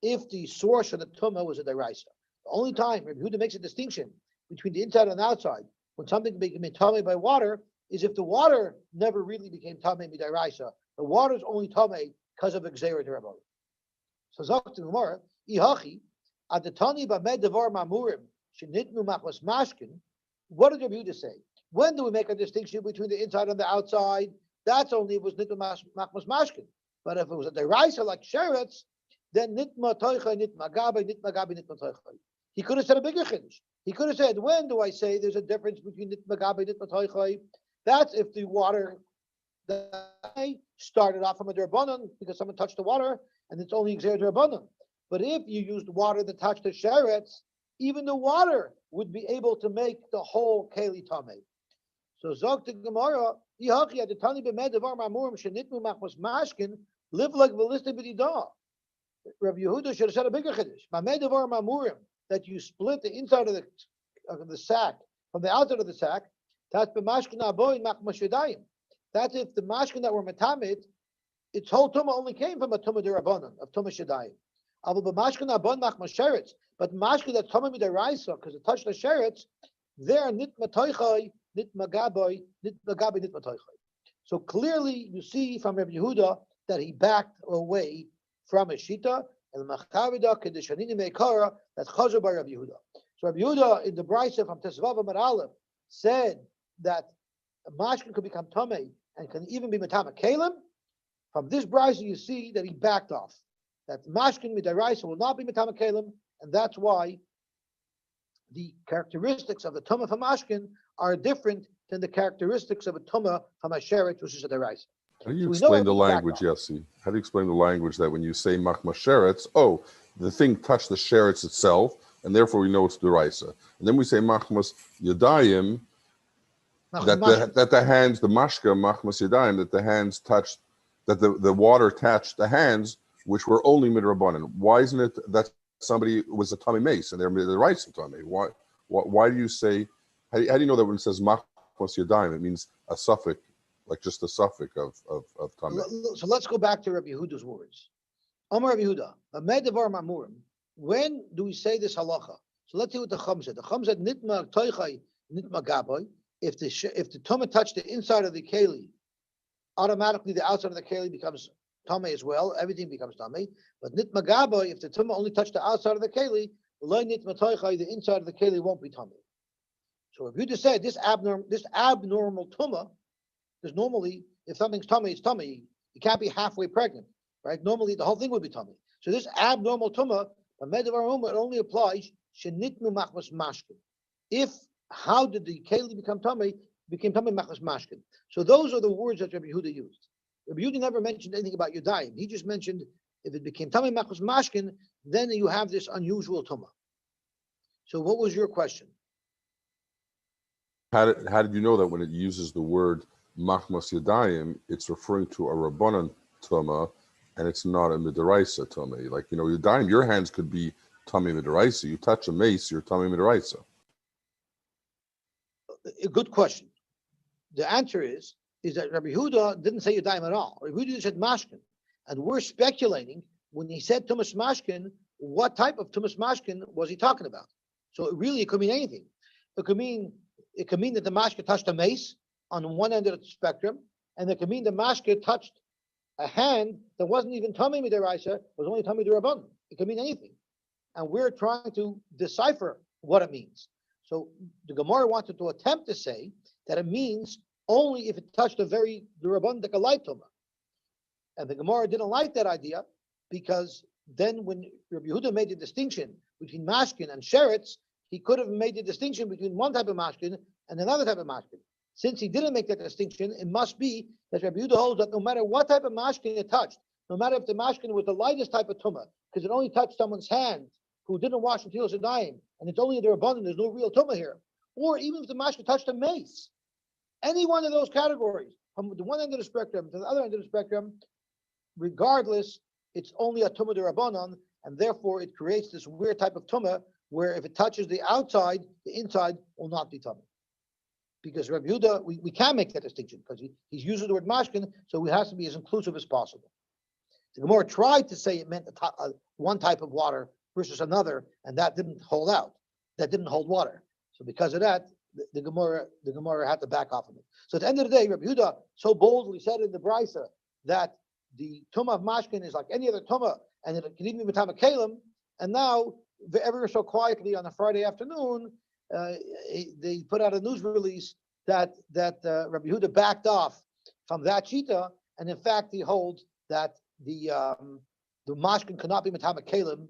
if the source of the tumah was a deraisa. The only time Rabbi Yehuda makes a distinction between the inside and outside when something became tamei by water is if the water never really became tamei midaraisa. The water is only tamei because of exera derabbanan. So Zok to Gemara, ihachi adatani b'med devar mamurim shenitnu machmas mashkin. What did Rabbi Yehuda say? When do we make a distinction between the inside and the outside? That's only if it was nitma machmas mashkin. But if it was a deraisa like sheretz, then nitma toicha, nitma gabi, nitma toicha. He could have said a bigger chiddush. He could have said, when do I say there's a difference between nitma gabi, nitma toicha? That's if the water that started off from a derabbanan because someone touched the water, and it's only exer derabbanan. But if you used water that touched the sheretz, even the water would be able to make the whole keli tamei. So Zok to Gemara, Yihachi at the Tani b'med devar ma'amurim shenitnu machmas mashkin live like velista b'didah. Rabbi Yehuda should have said a bigger chiddush. Ma'med devar ma'amurim, that you split the inside of the sack from the outside of the sack. That's b'mashkin aboin machmas yadayim. That's if the mashkin that were metamid, its whole tumah only came from a tumah d'Rabbanan of tumah shadayim. But But mashkin that tamei midaraisa, because it touched the sheretz, there nit matoichai, nit magaboy, nit magaboy, nit matoichai. So clearly, you see from Rabbi Yehuda that he backed away from his shita, and machavida kedishanini meikara that chazar by Rabbi Yehuda. So Rabbi Yehuda in the brisa from Tesvav Amar Aleph said that a mashkin could become tamei and can even be matama kalim. From this brisa, you see that he backed off. That mashkin midaraisa will not be matama kalim, and that's why the characteristics of the tumah from mashkin are different than the characteristics of a tumah from a sheretz, which is a deraisa. How do you So we know explain the Rabbi Yehuda backed language, off. Yosy? How do you explain the language that when you say machma sheretz, oh, the thing touched the sheretz itself, and therefore we know it's deraisa. And then we say machmas yadayim, that the hands, the mashka machmas yadayim, that the hands touched, that the water touched the hands, which were only midrabanan. Why isn't it that somebody was a tummy mace and they're midraisa tummy? Why do you say? How do you know that when it says machmas yadayim, it means a suffix, like just a suffix of tummy? So let's go back to Rabbi Yehuda's words. Amar Rabbi Yehuda, Amed Devar Mamurim. When do we say this halacha? So let's see what the Chum said. The Chum said, Nitma toichai, nitma gaboy. If the tumah touched the inside of the keli, automatically the outside of the keli becomes tumah as well. Everything becomes tumah. But nitma gaboy, if the tumah only touched the outside of the keli, nitma toichai, the inside of the keli won't be tumah. So if you just said this abnormal tumah, because normally if something's tummy, it's tummy. You can't be halfway pregnant, right? Normally the whole thing would be tummy. So this abnormal tumah, it only applies shenitnu machmas mashkin. How did the keli become tummy? Became tummy machmas mashkin. So those are the words that Rabbi Yehuda used. Rabbi Yehuda never mentioned anything about yadayim. He just mentioned if it became tummy machmas mashkin, then you have this unusual tumah. So what was your question? How did you know that when it uses the word machmas yadayim, it's referring to a rabbanan tumah, and it's not a midaraisa tumah? Like, yadayim, your hands could be tummy midaraisa. You touch a mace, you're tummy midaraisa. A good question. The answer is that Rabbi Yehuda didn't say yadayim at all. Rabbi Yehuda said mashkin, and we're speculating when he said tumas mashkin, what type of tumas mashkin was he talking about? So it could mean anything. It could mean that the mashkin touched a mace on one end of the spectrum, and it could mean the mashkin touched a hand that wasn't even tummy midaraisa, was only tummy derabban. It could mean anything, and we're trying to decipher what it means. So the Gemara wanted to attempt to say that it means only if it touched the rabban like a light tumah, and the Gemara didn't like that idea because then when Rabbi Yehuda made the distinction between mashkin and sheretz, he could have made the distinction between one type of mashkin and another type of mashkin. Since he didn't make that distinction, it must be that Rabbi Yehuda holds that no matter what type of mashkin it touched, no matter if the mashkin was the lightest type of tumah, because it only touched someone's hand who didn't wash until Zedayim, and it's only their abundant, there's no real tumah here, or even if the mashkin touched a mace, any one of those categories, from the one end of the spectrum to the other end of the spectrum, regardless, it's only a tumah derabanan, and therefore it creates this weird type of tumah where if it touches the outside, the inside will not be tumah. Because Rabbi Yehuda, we can make that distinction because he's using the word mashkin, so it has to be as inclusive as possible. The Gemara tried to say it meant one type of water versus another, and that didn't hold out. That didn't hold water. So because of that, the Gemara had to back off of it. So at the end of the day, Rabbi Yehuda so boldly said in the Brisa that the tumah of mashkin is like any other tumah, and it can even be matama kalim. And now, ever so quietly on a Friday afternoon, they put out a news release that Rabbi Yehuda backed off from that shita, and in fact he holds that the mashkin cannot be matama kalim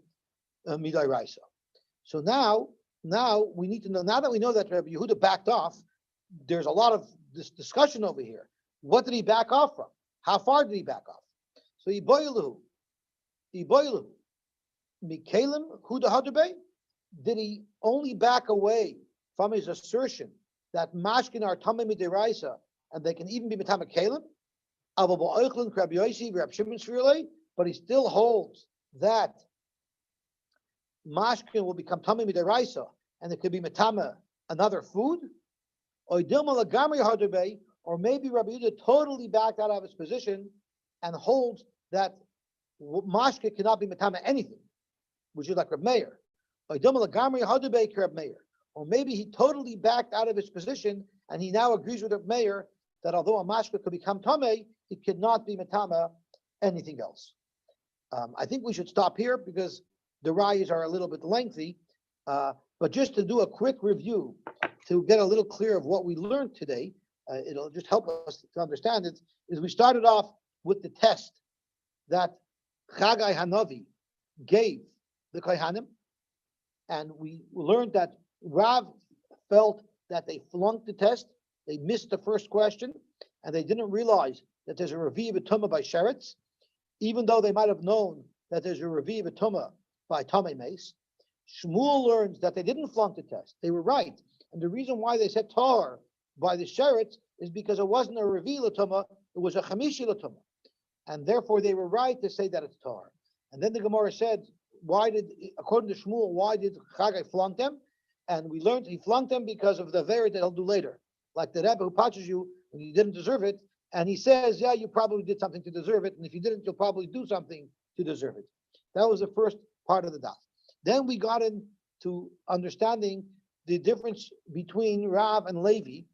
midai raisa. So now we need to know. Now that we know that Rabbi Yehuda backed off, there's a lot of this discussion over here. What did he back off from? How far did he back off? So Iboilu, Mikalim Huda Hadube, did he only back away from his assertion that mashkin are tamei midiraisa and they can even be matama kalim? But he still holds that mashkin will become tamei midiraisa and it could be matama another food, or maybe Rabbi Yehuda totally backed out of his position and holds that mashkin cannot be matama anything, which is like Reb Meir. Or maybe he totally backed out of his position and he now agrees with the mayor that although a mashka could become tameh, it cannot be metama anything else. I think we should stop here because the rayas are a little bit lengthy. But just to do a quick review, to get a little clear of what we learned today, it'll just help us to understand it, is we started off with the test that Chagai Hanavi gave the Kohanim, and we learned that Rav felt that they flunked the test, they missed the first question, and they didn't realize that there's a Revi B'Tumah by Sheretz, even though they might have known that there's a Revi B'Tumah by Tamei Meis. Shmuel learns that they didn't flunk the test. They were right. And the reason why they said Tar by the Sheretz is because it wasn't a Revi L'Tumah, it was a Chamishi L'Tumah. And therefore they were right to say that it's Tar. And then the Gemara said, according to Shmuel, why did Chagai flunk them? And we learned he flunked them because of the Verit that he'll do later. Like the Rebbe who patches you when you didn't deserve it. And he says, yeah, you probably did something to deserve it. And if you didn't, you'll probably do something to deserve it. That was the first part of the daf. Then we got into understanding the difference between Rav and Levi.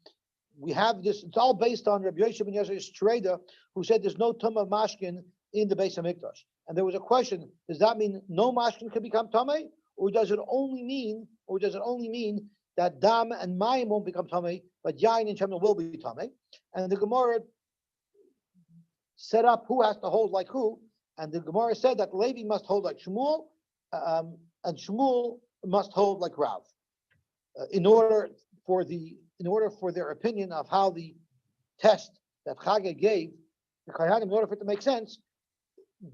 We have this, it's all based on Rabbi Yosy ben Yosef's Treda, who said there's no Tumah Mashkin in the Beis HaMikdash. And there was a question, does that mean no Mashkin can become Tameh? Or does it only mean that Dam and Mayim won't become Tameh, but Yain and Shemen will be Tameh? And the Gemara set up who has to hold like who, and the Gemara said that Levi must hold like Shmuel, and Shmuel must hold like Rav, in order for their opinion of how the test that Chagai gave the Kohanim, in order for it to make sense,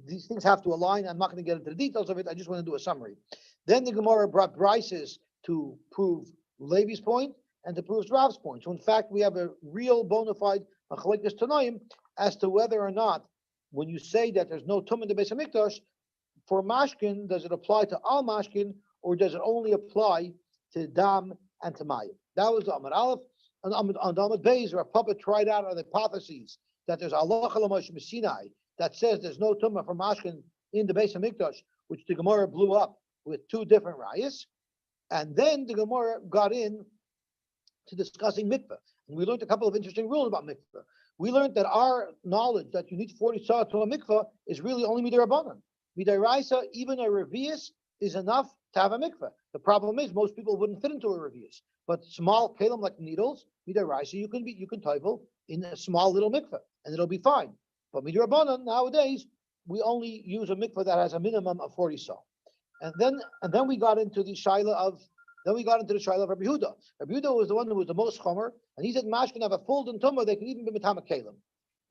these things have to align. I'm not going to get into the details of it. I just want to do a summary. Then the Gemara brought brises to prove Levi's point and to prove Rav's point. So in fact, we have a real bona fide machlekes tanoim as to whether or not, when you say that there's no tum in the Beis HaMikdash, for mashkin, does it apply to all mashkin, or does it only apply to dam and to mayim? That was the Amud Aleph. On Amud Beis, where Papa tried out on the hypotheses that there's Allah Moshe Sinai that says there's no tumah for mashkin in the Beis HaMikdash, which the Gemara blew up with two different rayas. And then the Gemara got in to discussing mikveh. And we learned a couple of interesting rules about mikveh. We learned that our knowledge that you need 40 sa'ah to a mikveh is really only midirabanan. Midaraisa, even a revius, is enough to have a mikveh. The problem is most people wouldn't fit into a revius. But small kalim like needles, midaraisa, you can toivel in a small little mikveh, and it'll be fine. But midirabanan, nowadays, we only use a mikveh that has a minimum of 40 sa'ah. And then we got into the shaila of Rabbi Yehuda. Rabbi Yehuda was the one who was the most chomer, and he said mashkin have a full din tumah, they can even be mitama kalim.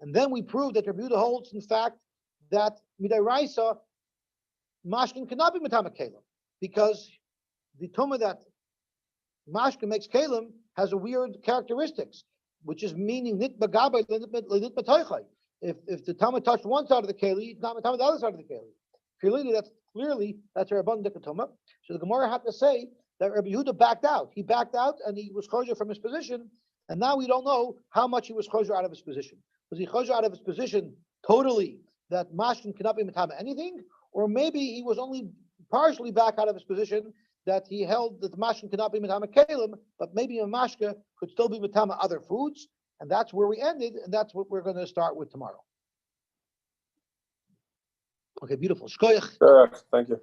And then we proved that Rabbi Yehuda holds, in fact, that midaraisa mashkin cannot be mitama kalim, because the tumah that mashkin makes kalim has a weird characteristics, which is meaning nit bagabay nit batoichay. If the tumah touched one side of the keli, it's not mitama the other side of the keli. Clearly, that's a rabban dikatoma. So the Gemara had to say that Rabbi Yehuda backed out. He backed out and he was chosher from his position. And now we don't know how much he was chosher out of his position. Was he chosher out of his position totally that mashkin cannot be mitama anything? Or maybe he was only partially back out of his position that he held that the mashkin cannot be mitama kalim, but maybe a mashka could still be mitama other foods. And that's where we ended. And that's what we're going to start with tomorrow. Okay, beautiful. Shkoyach. Thank you.